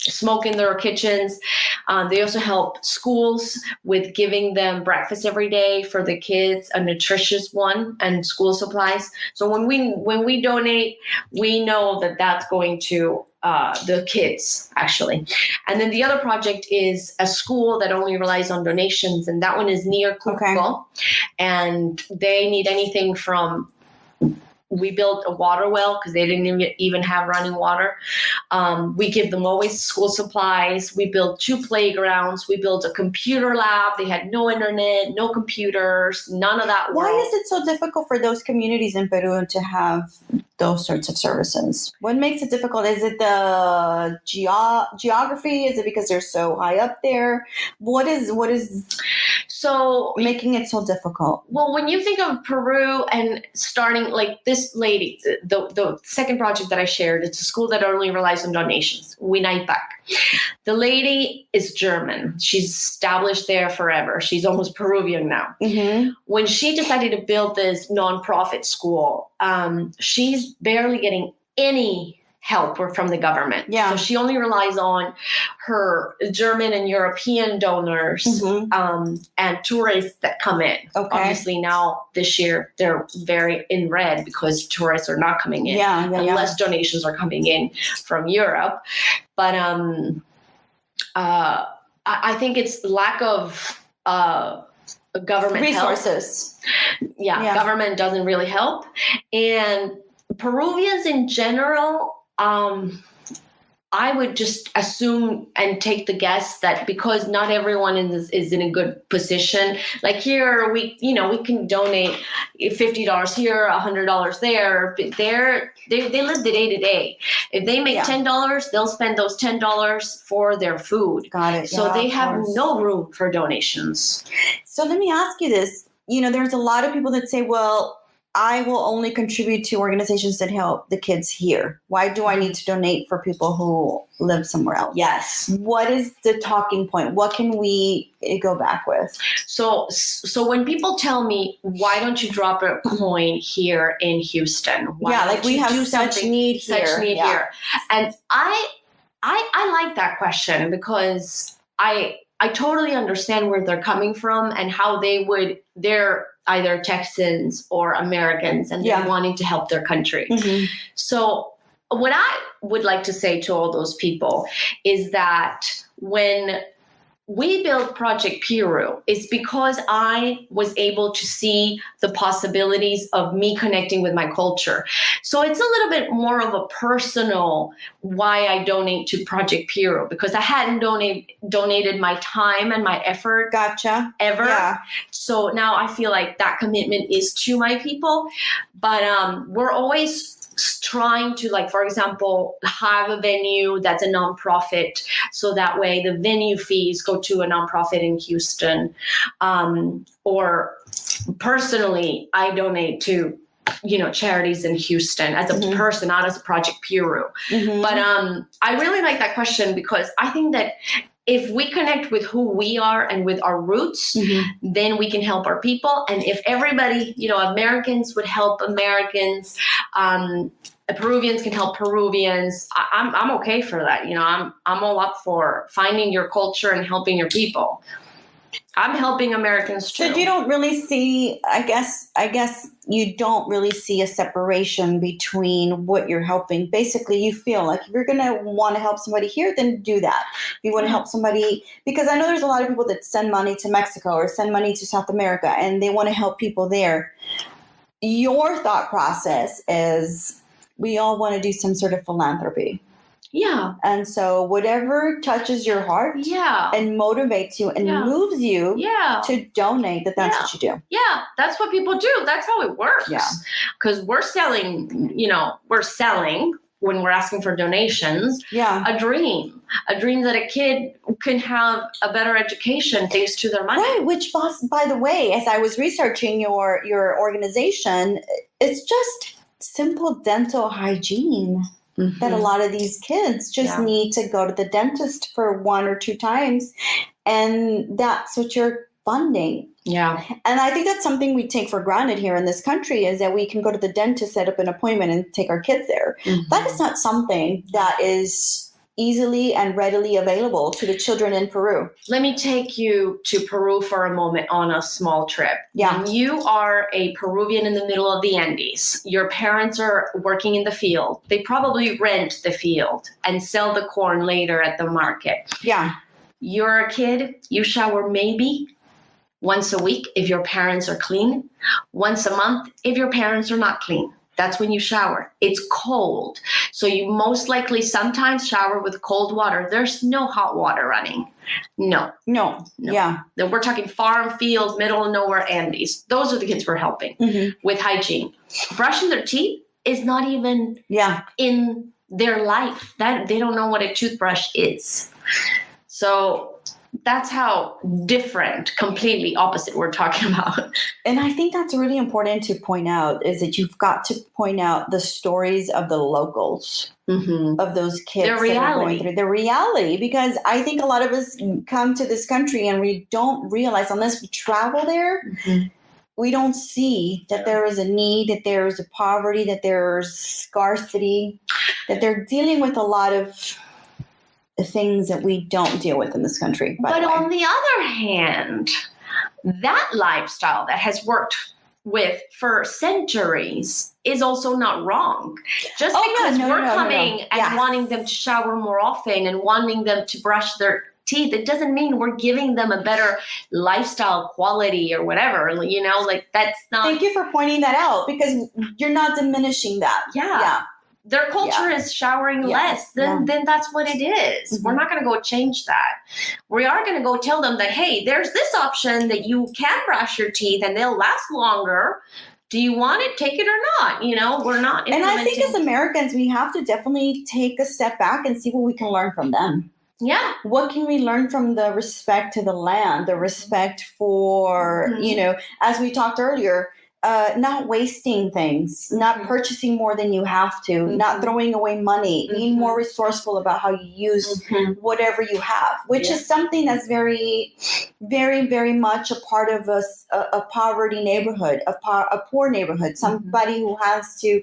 smoke in their kitchens. They also help schools with giving them breakfast every day for the kids, a nutritious one, and school supplies. So when we donate, we know that that's going to the kids, actually. And then the other project is a school that only relies on donations, and that one is near Cusco. And they need anything from... We built a water well because they didn't even have running water. We give them always school supplies. We built 2 playgrounds. We built a computer lab. They had no internet, no computers, none of that. Why is it so difficult for those communities in Peru to have those sorts of services? What makes it difficult? Is it the geography? Is it because they're so high up there? What is so making it so difficult? Well, when you think of Peru and starting like this lady, the second project that I shared, it's a school that only relies on donations, Winaipac. The lady is German. She's established there forever. She's almost Peruvian now. Mm-hmm. When she decided to build this nonprofit school, she's barely getting any help from the government. Yeah. So she only relies on her German and European donors and tourists that come in. Okay. Obviously now this year they're very in red because tourists are not coming in unless donations are coming in from Europe. But I think it's lack of government resources. Help. Government doesn't really help. And Peruvians in general, I would just assume and take the guess that because not everyone is in a good position, like here we can donate $50 here, $100 there. But they live the day to day. If they make $10, they'll spend those $10 for their food. Got it. So they have no room for donations. So let me ask you this. There's a lot of people that say, well, I will only contribute to organizations that help the kids here. Why do I need to donate for people who live somewhere else? Yes. What is the talking point? What can we go back with? So when people tell me, why don't you drop a coin here in Houston? Why we have such need here. And I like that question because I totally understand where they're coming from and how they're either Texans or Americans and they're wanting to help their country. Mm-hmm. So what I would like to say to all those people is that when we built Project Piruw, it's because I was able to see the possibilities of me connecting with my culture. So it's a little bit more of a personal why I donate to Project Piruw, because I hadn't donated my time and my effort ever. Yeah. So now I feel like that commitment is to my people. But we're always trying to, like, for example, have a venue that's a nonprofit, so that way the venue fees go to a nonprofit in Houston. Or personally, I donate to charities in Houston as a person, not as a Project Piruw. Mm-hmm. But I really like that question because I think that if we connect with who we are and with our roots, then we can help our people. And if everybody, Americans would help Americans, Peruvians can help Peruvians, I'm okay for that. I'm all up for finding your culture and helping your people. I'm helping Americans too. So you don't really see, I guess you don't really see a separation between what you're helping. Basically, you feel like if you're going to want to help somebody here, then do that. If you want to help somebody, because I know there's a lot of people that send money to Mexico or send money to South America and they want to help people there. Your thought process is we all want to do some sort of philanthropy. Yeah. And so whatever touches your heart and motivates you and moves you to donate, that's what you do. Yeah, that's what people do. That's how it works. Yeah. Because we're selling when we're asking for donations, a dream that a kid can have a better education thanks to their money. Right, which, by the way, as I was researching your organization, it's just simple dental hygiene. That a lot of these kids just need to go to the dentist for 1 or 2 times. And that's what you're funding. Yeah. And I think that's something we take for granted here in this country is that we can go to the dentist, set up an appointment, and take our kids there. Mm-hmm. That is not something that is easily and readily available to the children in Peru. Let me take you to Peru for a moment on a small trip. Yeah. When you are a Peruvian in the middle of the Andes, your parents are working in the field. They probably rent the field and sell the corn later at the market. Yeah. You're a kid, you shower maybe once a week if your parents are clean, once a month if your parents are not clean. That's when you shower. It's cold. So you most likely sometimes shower with cold water. There's no hot water running. No. Yeah. Then we're talking farm, field, middle of nowhere Andes. Those are the kids we're helping with hygiene. Brushing their teeth is not even in their life. That they don't know what a toothbrush is. So That's how different, completely opposite we're talking about. And I think that's really important to point out, is that you've got to point out the stories of the locals, of those kids Their that are going reality. through the reality. Because I think a lot of us come to this country and we don't realize, unless we travel there, we don't see that there is a need, that there is a poverty, that there's scarcity, that they're dealing with a lot of the things that we don't deal with in this country. But on the other hand, that lifestyle that has worked with for centuries is also not wrong. Just because we're coming and wanting them to shower more often and wanting them to brush their teeth, it doesn't mean we're giving them a better lifestyle quality or whatever, like that's not. Thank you for pointing that out, because you're not diminishing that. Yeah. Their culture is showering less, then that's what it is. We're not going to go change that. We are going to go tell them that, hey, there's this option that you can brush your teeth and they'll last longer. Do you want it? Take it or not. We're not. And I think as Americans, we have to definitely take a step back and see what we can learn from them. Yeah. What can we learn from the respect to the land, the respect for, as we talked earlier, not wasting things, not purchasing more than you have to, not throwing away money, being more resourceful about how you use whatever you have, which is something that's very, very, very much a part of a poverty neighborhood, a poor neighborhood, somebody who has to,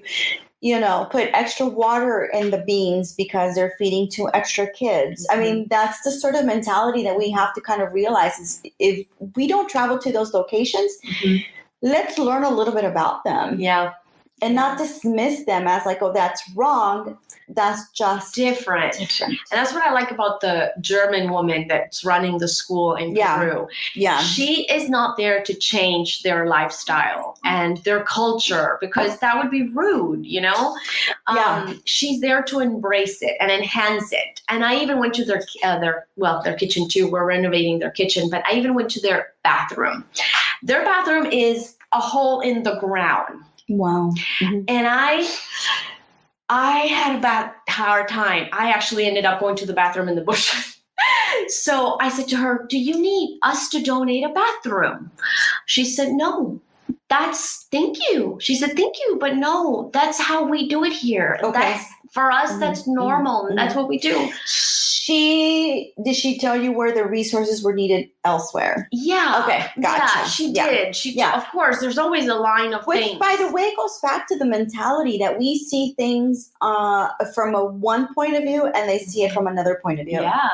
put extra water in the beans because they're feeding 2 extra kids. I mean, that's the sort of mentality that we have to kind of realize is, if we don't travel to those locations, let's learn a little bit about them. Yeah. And not dismiss them as like, oh, that's wrong. That's just different. And that's what I like about the German woman that's running the school in Peru. Yeah. She is not there to change their lifestyle and their culture, because that would be rude, She's there to embrace it and enhance it. And I even went to their kitchen too. We're renovating their kitchen, but I even went to their bathroom. Their bathroom is a hole in the ground. Wow. And I had a bad hard time. I actually ended up going to the bathroom in the bush. So I said to her, do you need us to donate a bathroom? She said, no. Thank you. She said, thank you, but no, that's how we do it here. Okay. For us, that's normal. That's what we do. Did she tell you where the resources were needed elsewhere? Yeah. Okay, gotcha. Yeah, she did. She did. Of course, there's always a line of things. Which, by the way, goes back to the mentality that we see things from one point of view and they see it from another point of view. Yeah.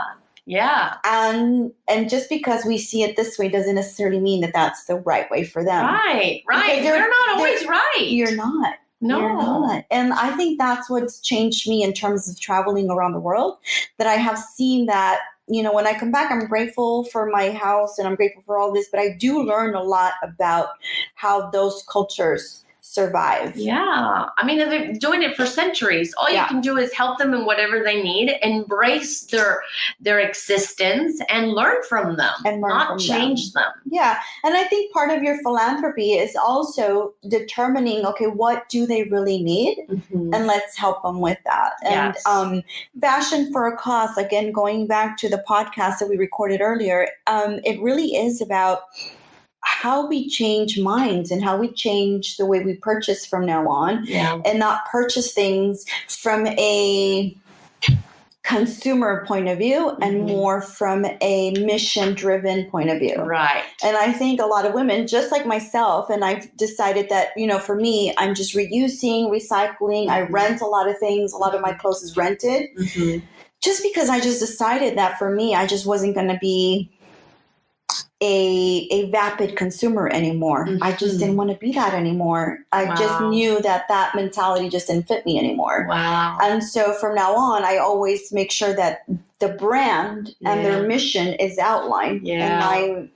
Yeah. And just because we see it this way doesn't necessarily mean that that's the right way for them. Right. They're not always right. You're not. No. You're not. And I think that's what's changed me in terms of traveling around the world, that I have seen that, when I come back, I'm grateful for my house and I'm grateful for all this, but I do learn a lot about how those cultures survive. Yeah. I mean, they're doing it for centuries. All you can do is help them in whatever they need, embrace their existence and learn from them, not change them. Yeah. And I think part of your philanthropy is also determining, okay, what do they really need? And let's help them with that. And Fashion for a Cause, again, going back to the podcast that we recorded earlier, it really is about how we change minds and how we change the way we purchase from now on, and not purchase things from a consumer point of view and more from a mission-driven point of view. Right. And I think a lot of women, just like myself, and I've decided that, for me, I'm just reusing, recycling. I rent a lot of things. A lot of my clothes is rented. Just because I just decided that for me, I just wasn't going to be a vapid consumer anymore. I just didn't want to be that anymore. I just knew that mentality just didn't fit me anymore. Wow. And so from now on, I always make sure that the brand and their mission is outlined. And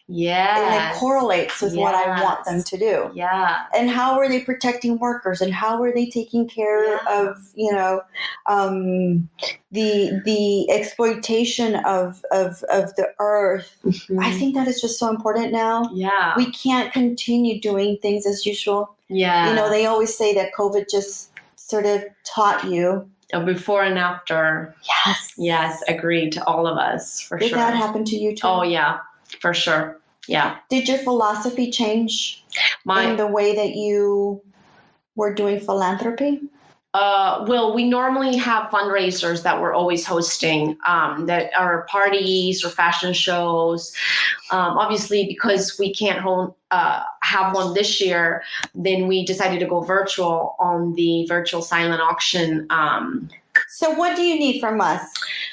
it correlates with what I want them to do. Yeah. And how are they protecting workers, and how are they taking care of, the exploitation of the earth. I think that is just so important now. Yeah. We can't continue doing things as usual. Yeah. They always say that COVID just sort of taught you a before and after. Yes, agreed to all of us, for sure. Did that happen to you too? Oh, yeah, for sure. Yeah. Did your philosophy change in the way that you were doing philanthropy? Well, we normally have fundraisers that we're always hosting, that are parties or fashion shows. Obviously, because we can't have one this year, then we decided to go virtual on the virtual silent auction. So what do you need from us?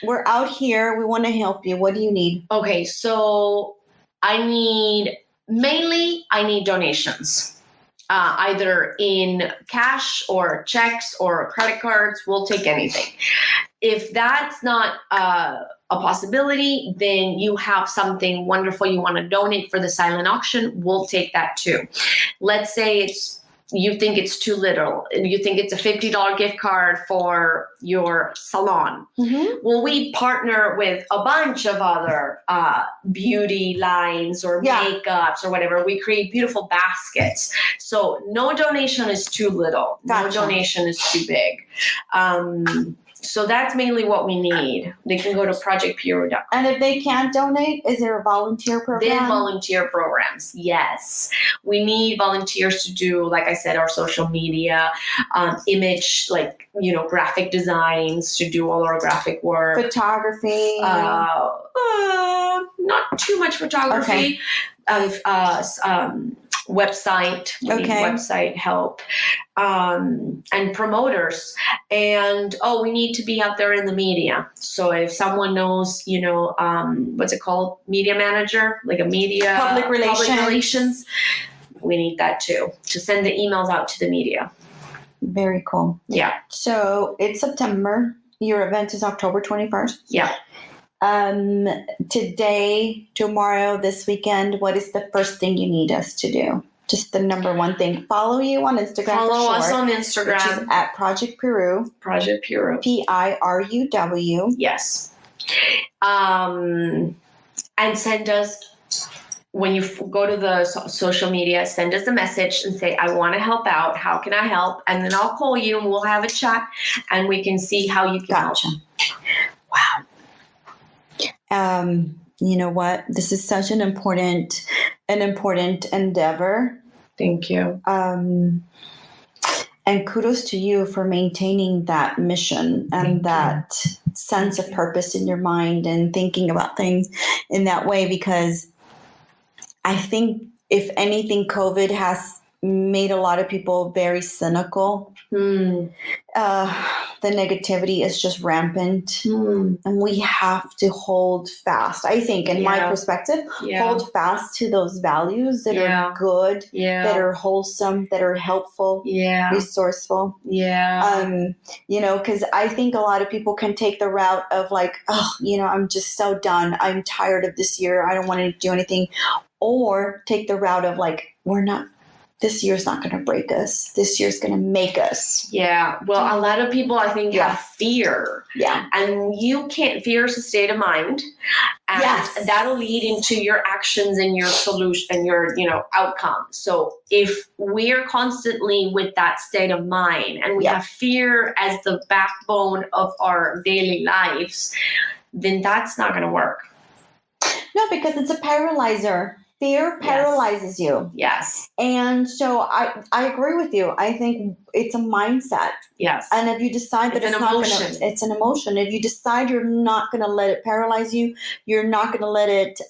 We're out here. We want to help you. What do you need? Okay, so I need donations. Either in cash or checks or credit cards. We'll take anything. If that's not a possibility, then you have something wonderful you want to donate for the silent auction, we'll take that too. Let's say you think it's too little, and you think it's a $50 gift card for your salon. Mm-hmm. Well, we partner with a bunch of other beauty lines or makeups or whatever. We create beautiful baskets. So no donation is too little. Gotcha. No donation is too big. So that's mainly what we need. They can go to projectpiruw.com. And if they can't donate, is there a volunteer program? They have volunteer programs, yes. We need volunteers to do, like I said, our social media, image, graphic designs, to do all our graphic work. Photography. Not too much photography. Okay. Website, we need website help, and promoters, and we need to be out there in the media. So if someone knows, what's it called, media manager, like a media public relations, we need that too, to send the emails out to the media. Very cool. Yeah. So it's September. Your event is October 21st. Yeah. Today, tomorrow, this weekend, what is the first thing you need us to do? Just the number one thing. Follow you on Instagram. Follow us on Instagram. Which is at Project Piruw. Project Piruw. Piruw. Yes. And send us, when you go to the social media, send us a message and say, I want to help out. How can I help? And then I'll call you and we'll have a chat and we can see how you can help. Wow. You know what? This is such an important endeavor. Thank you. And kudos to you for maintaining that mission and that sense of purpose in your mind and thinking about things in that way, because I think if anything, COVID has made a lot of people very cynical. The negativity is just rampant. And we have to hold fast, I think, in my perspective, hold fast to those values that are good, that are wholesome, that are helpful, resourceful. Because I think a lot of people can take the route of I'm just so done. I'm tired of this year. I don't want to do anything. Or take the route of this year's not going to break us. This year's going to make us. Yeah. Well, a lot of people, I think, have fear. Yeah. And fear is a state of mind. And that'll lead into your actions and your solution and your, outcome. So if we're constantly with that state of mind and we have fear as the backbone of our daily lives, then that's not going to work. No, because it's a paralyzer. Fear paralyzes you. Yes. And so I agree with you. I think it's a mindset. Yes. And if you decide that it's an emotion. If you decide you're not going to let it paralyze you, you're not going to let it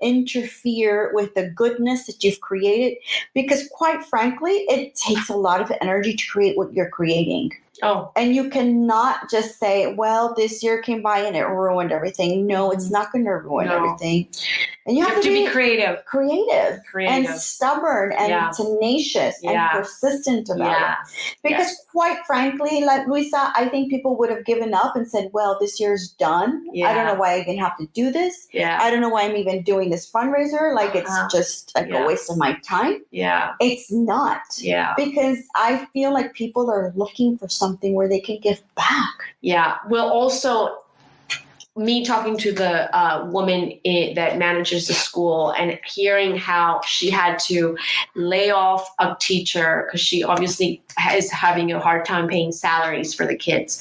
interfere with the goodness that you've created. Because quite frankly, it takes a lot of energy to create what you're creating. Oh. And you cannot just say, well, this year came by and it ruined everything. No, it's not going to ruin everything. And you have to be creative and stubborn and tenacious and persistent about it. Because quite frankly, like Luisa, I think people would have given up and said, well, this year's done. I don't know why I even have to do this. I don't know why I'm even doing this fundraiser. It's just a waste of my time. It's not. Because I feel like people are looking for something where they can give back. Well, also, me talking to the woman that manages the school and hearing how she had to lay off a teacher because she obviously is having a hard time paying salaries for the kids,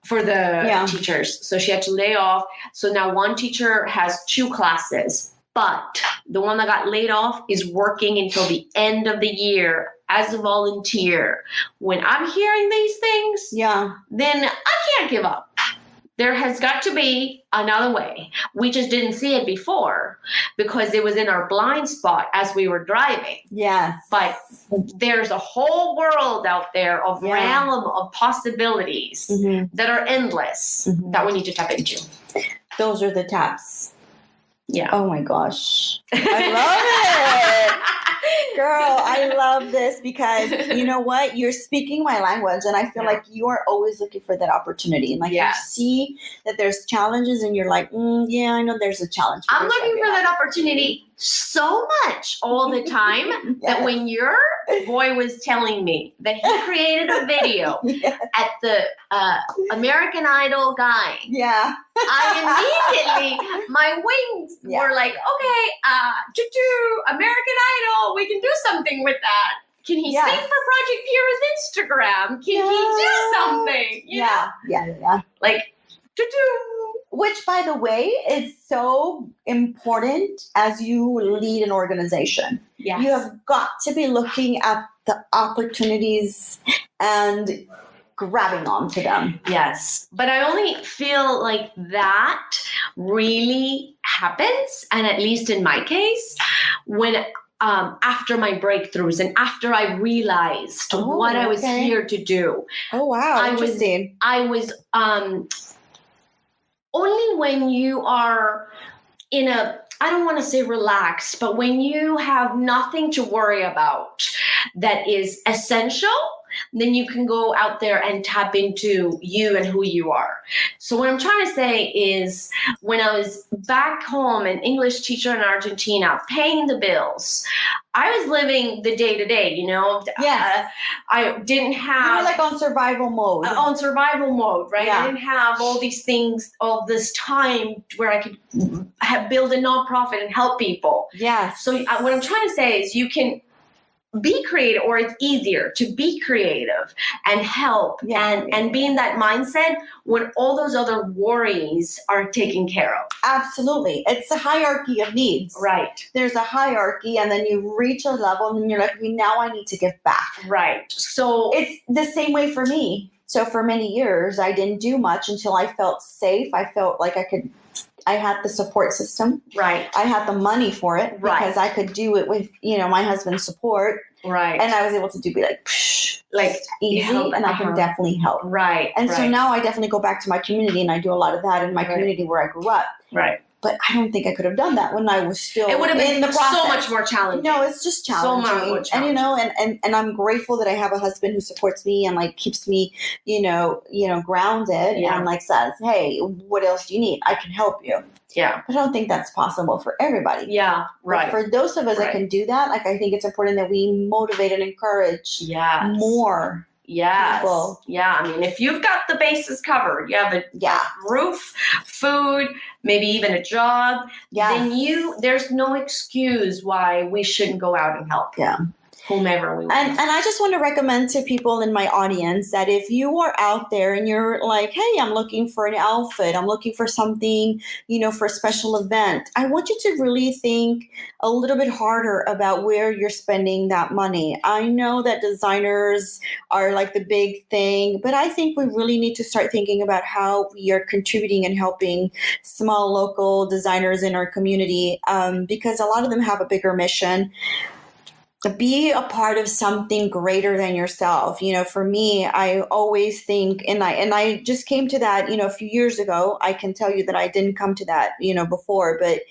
for the teachers. So she had to lay off. So now one teacher has 2 classes, but the one that got laid off is working until the end of the year as a volunteer. When I'm hearing these things, then I can't give up. There has got to be another way. We just didn't see it before because it was in our blind spot as we were driving. Yes. But there's a whole world out there of realm of possibilities that are endless that we need to tap into. Those are the taps. Yeah. Oh my gosh. I love it. Girl, I love this because you know what? You're speaking my language, and I feel like you are always looking for that opportunity. And like you see that there's challenges, and you're like, I know there's a challenge. I'm looking for that opportunity so much all the time that when your boy was telling me that he created a video at the American Idol guy, I immediately, my wings were like, okay, American Idol, we can do something with that. Can he sing for Project Piruw's Instagram? Can he do something? You know? Like, which, by the way, is so important as you lead an organization. Yes. You have got to be looking at the opportunities and grabbing onto them. Yes. But I only feel like that really happens, and at least in my case, when after my breakthroughs and after I realized what I was here to do. Oh, wow. Interesting. I was only when you are in a, I don't want to say relaxed, but when you have nothing to worry about that is essential, then you can go out there and tap into you and who you are. So what I'm trying to say is when I was back home, an English teacher in Argentina, paying the bills, I was living the day to day, you know? Yes. I didn't have... You were like on survival mode. On survival mode, right? Yeah. I didn't have all these things, all this time where I could build a nonprofit and help people. Yes. So what I'm trying to say is you can be creative, or it's easier to be creative and help and be in that mindset when all those other worries are taken care of. Absolutely. It's a hierarchy of needs. Right. There's a hierarchy, and then you reach a level and then you're like, now I need to give back. Right. So it's the same way for me. So for many years, I didn't do much until I felt safe. I felt like I had the support system. Right. I had the money for it because I could do it with, my husband's support. Right. And I was able to be like easy, and I can definitely help. Right. And so now I definitely go back to my community, and I do a lot of that in my community where I grew up. Right. But I don't think I could have done that when I was still it would have been in the process. So much more challenging. No, it's just challenging. So much more challenging. And and I'm grateful that I have a husband who supports me and like keeps me, grounded and like says, hey, what else do you need? I can help you. Yeah. But I don't think that's possible for everybody. Yeah. Right. But for those of us that can do that, like I think it's important that we motivate and encourage more. Yes. People. Yeah. I mean, if you've got the bases covered, you have a roof, food, maybe even a job, then there's no excuse why we shouldn't go out and help. Yeah. Whomever we want. And I just want to recommend to people in my audience that if you are out there and you're like, hey, I'm looking for an outfit, I'm looking for something, for a special event, I want you to really think a little bit harder about where you're spending that money. I know that designers are like the big thing, but I think we really need to start thinking about how we are contributing and helping small local designers in our community, because a lot of them have a bigger mission. Be a part of something greater than yourself. For me, I always think, and I just came to that, a few years ago. I can tell you that I didn't come to that, before, but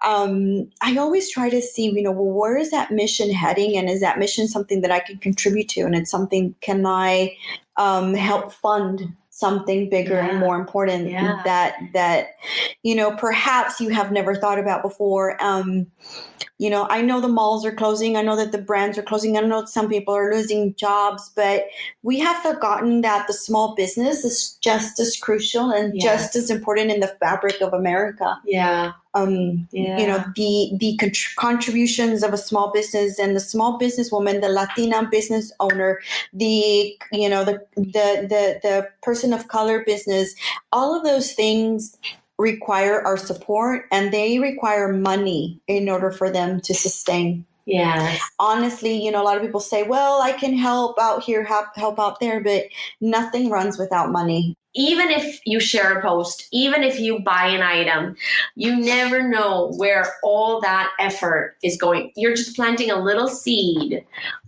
I always try to see, where is that mission heading? And is that mission something that I can contribute to? And it's something, can I help fund something bigger and more important that perhaps you have never thought about before. I know the malls are closing. I know that the brands are closing. I know some people are losing jobs, but we have forgotten that the small business is just as crucial and just as important in the fabric of America. The contributions of a small business and the small businesswoman, the Latina business owner, the person of color business, all of those things require our support, and they require money in order for them to sustain. Yes. Honestly, a lot of people say, well, I can help out here, help out there, but nothing runs without money. Even if you share a post, even if you buy an item, you never know where all that effort is going. You're just planting a little seed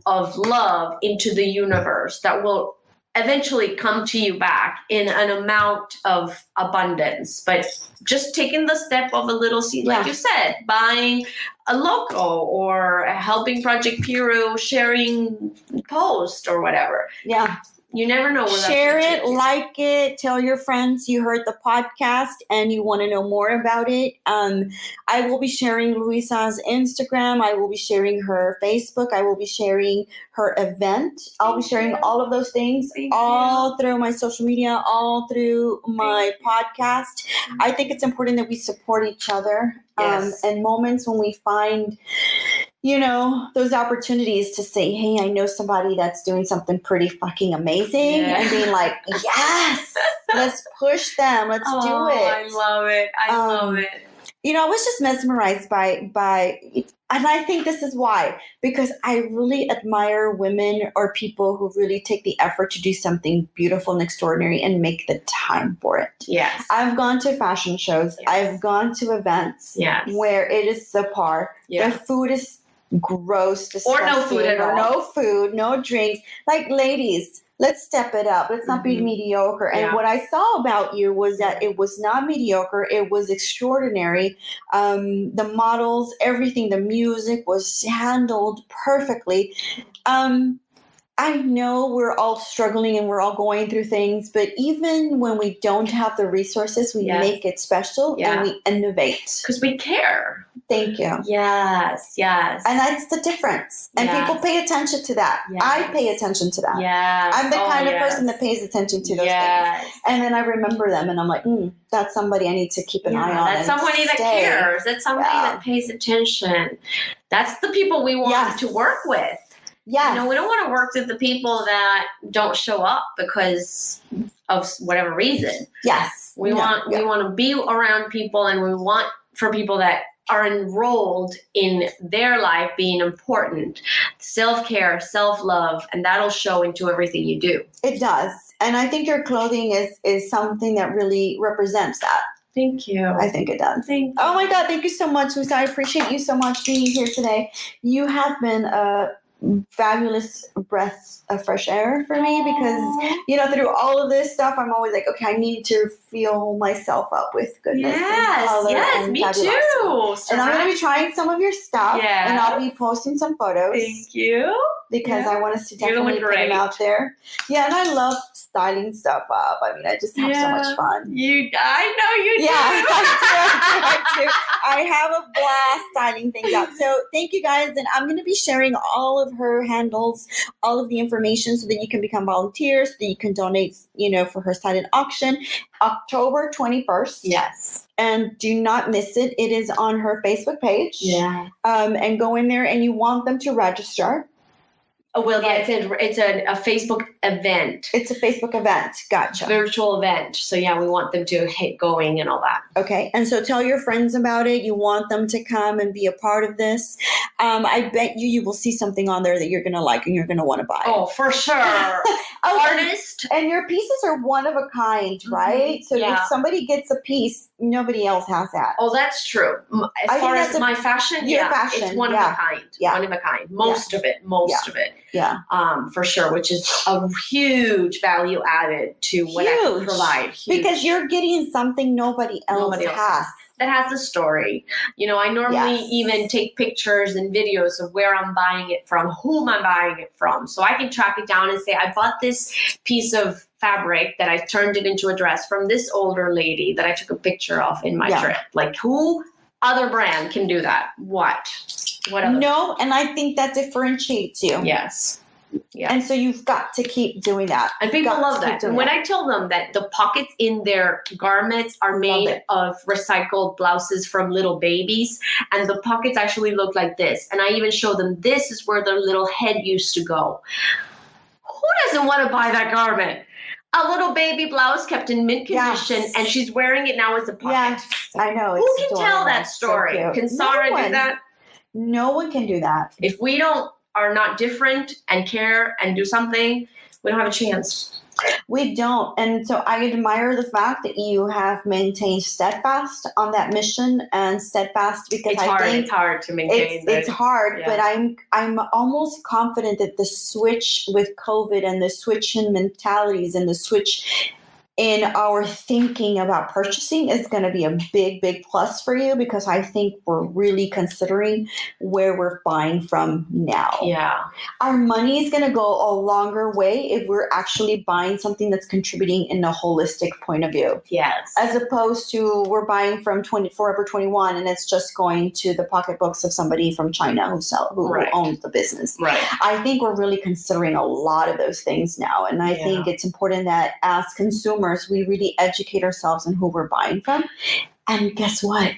of love into the universe that will eventually come to you back in an amount of abundance. But just taking the step of a little seed, like you said, buying a logo or helping Project Piruw, sharing post or whatever. Yeah. You never know where that's Share it, like it, tell your friends you heard the podcast and you want to know more about it. I will be sharing Luisa's Instagram. I will be sharing her Facebook. I will be sharing her event. I'll be sharing all of those things all through my social media, all through my podcast. I think it's important that we support each other. And moments when we find those opportunities to say, hey, I know somebody that's doing something pretty fucking amazing, and being like, yes, let's push them. Let's do it. I love it. I love it. I was just mesmerized by, and I think this is why, because I really admire women or people who really take the effort to do something beautiful and extraordinary and make the time for it. Yes. I've gone to fashion shows. Yes. I've gone to events where it is subpar. The food is gross, disgusting, or no food at all. No food, no drinks. Like, ladies, let's step it up. Let's not be mediocre. And what I saw about you was that it was not mediocre. It was extraordinary. The models, everything, the music was handled perfectly. I know we're all struggling and we're all going through things, but even when we don't have the resources, we make it special and we innovate. Because we care. Thank you. Yes. And that's the difference. And people pay attention to that. Yes. I pay attention to that. Yes. I'm the kind of person that pays attention to those things. And then I remember them and I'm like, that's somebody I need to keep an eye on. That's somebody that cares. That's somebody that pays attention. That's the people we want to work with. Yes. We don't want to work with the people that don't show up because of whatever reason. Yes. We want to be around people, and we want for people that are enrolled in their life being important. Self-care, self-love, and that'll show into everything you do. It does. And I think your clothing is something that really represents that. Thank you. I think it does. Thank you. Oh my God, thank you so much, Luisa. I appreciate you so much being here today. You have been a fabulous breath of fresh air for me because, through all of this stuff, I'm always like, okay, I need to fill myself up with goodness. Yes, me too. And I'm going to be trying some of your stuff and I'll be posting some photos. Thank you. Because I want us to definitely put them out there. Yeah, and I love styling stuff up. I mean, I just have so much fun. I know you do. Yeah, I do. I have a blast styling things up. So thank you guys. And I'm going to be sharing all of her handles, all of the information so that you can become volunteers, so that you can donate, for her silent auction, October 21st. Yes. And do not miss it. It is on her Facebook page. Yeah. And go in there and you want them to register. Oh, well, it's a Facebook event. It's a Facebook event. Gotcha. Virtual event. So, we want them to hit going and all that. Okay. And so tell your friends about it. You want them to come and be a part of this. I bet you will see something on there that you're going to like and you're going to want to buy. Oh, for sure. Artist. And your pieces are one of a kind, right? So if somebody gets a piece, nobody else has that. Oh, that's true. As far as my fashion, it's one of a kind. Yeah. One of a kind. Most of it. Most of it. Yeah. For sure, which is a huge value added to what I can provide. Huge. Because you're getting something nobody else has. That has a story. I normally even take pictures and videos of where I'm buying it from, whom I'm buying it from. So I can track it down and say, I bought this piece of fabric that I turned it into a dress from this older lady that I took a picture of in my trip. Like, who other brand can do that? What other? No, and I think that differentiates you. Yes. Yeah. And so you've got to keep doing that. And people love that. And when I tell them that the pockets in their garments are made of recycled blouses from little babies, and the pockets actually look like this, and I even show them this is where their little head used to go. Who doesn't want to buy that garment? A little baby blouse kept in mint condition, and she's wearing it now as a pocket. Yes, I know. Who can tell that story? So can Sarah do that? No one can do that. If we are not different and care and do something, we don't have a chance. We don't. And so I admire the fact that you have maintained steadfast on that mission, and steadfast because it's hard to maintain. It's hard, but I'm almost confident that the switch with COVID and the switch in mentalities and the switch in our thinking about purchasing is going to be a big, big plus for you, because I think we're really considering where we're buying from now. Yeah. Our money is going to go a longer way if we're actually buying something that's contributing in a holistic point of view. Yes. As opposed to we're buying from Forever 21 and it's just going to the pocketbooks of somebody from China who owns the business. Right. I think we're really considering a lot of those things now. And I think it's important that as consumers, we really educate ourselves on who we're buying from. And guess what?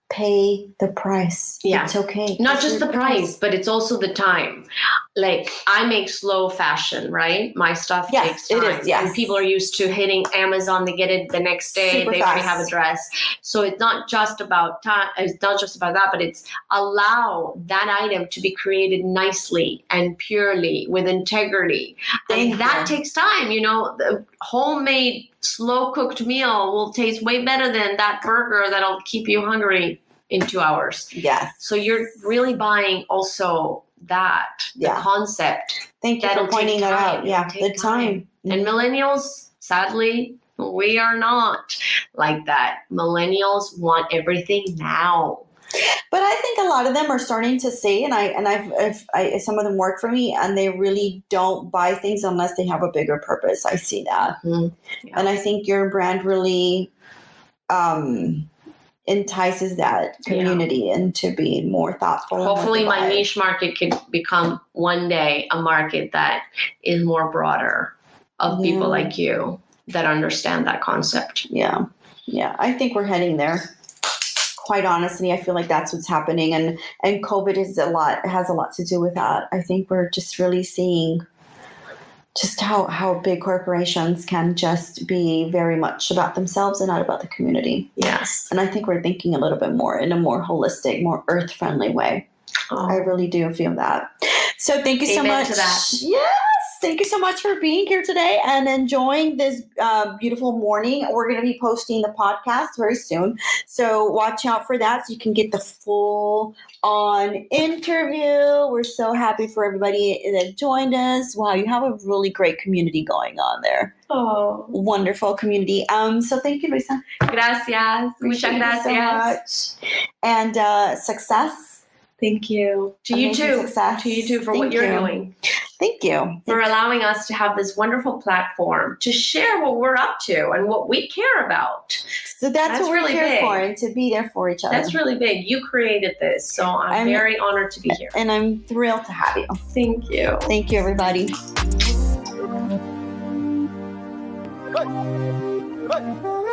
Pay the price. Yeah. It's okay. Not just the price, but it's also the time. Like, I make slow fashion, right? My stuff takes time. It is, yes. And people are used to hitting Amazon to get it the next day. Super they fast. already have a dress. So it's not just about time. It's not just about that, but it's allow that item to be created nicely and purely with integrity. And that takes time. You know, the homemade slow cooked meal will taste way better than that burger that'll keep you hungry in 2 hours. Yes. So you're really buying also the concept. Thank you for pointing that out. Yeah, the time. And millennials, sadly, we are not like that. Millennials want everything now. But I think a lot of them are starting to say, and I've some of them work for me, and they really don't buy things unless they have a bigger purpose. I see that. Mm-hmm. Yeah. And I think your brand really entices that community into being more thoughtful. Hopefully my niche market could become one day a market that is more broader of people like you that understand that concept. Yeah. Yeah. I think we're heading there. Quite honestly, I feel like that's what's happening. And COVID has a lot to do with that. I think we're just really seeing just how big corporations can just be very much about themselves and not about the community. Yes. And I think we're thinking a little bit more in a more holistic, more earth-friendly way. Oh. I really do feel that. So thank you so much. To that. Yes. Thank you so much for being here today and enjoying this beautiful morning. We're going to be posting the podcast very soon. So watch out for that so you can get the full-on interview. We're so happy for everybody that joined us. Wow, you have a really great community going on there. Oh. Wonderful community. So thank you, Luisa. Gracias. Muchas gracias. So much. And success. Thank you. To you too. Success. To you too for what you're doing. Thank you. For allowing us to have this wonderful platform to share what we're up to and what we care about. So that's what we're really here big. for, and to be there for each other. That's really big. You created this, so I'm very honored to be here. And I'm thrilled to have you. Thank you. Thank you, everybody. Good. Good.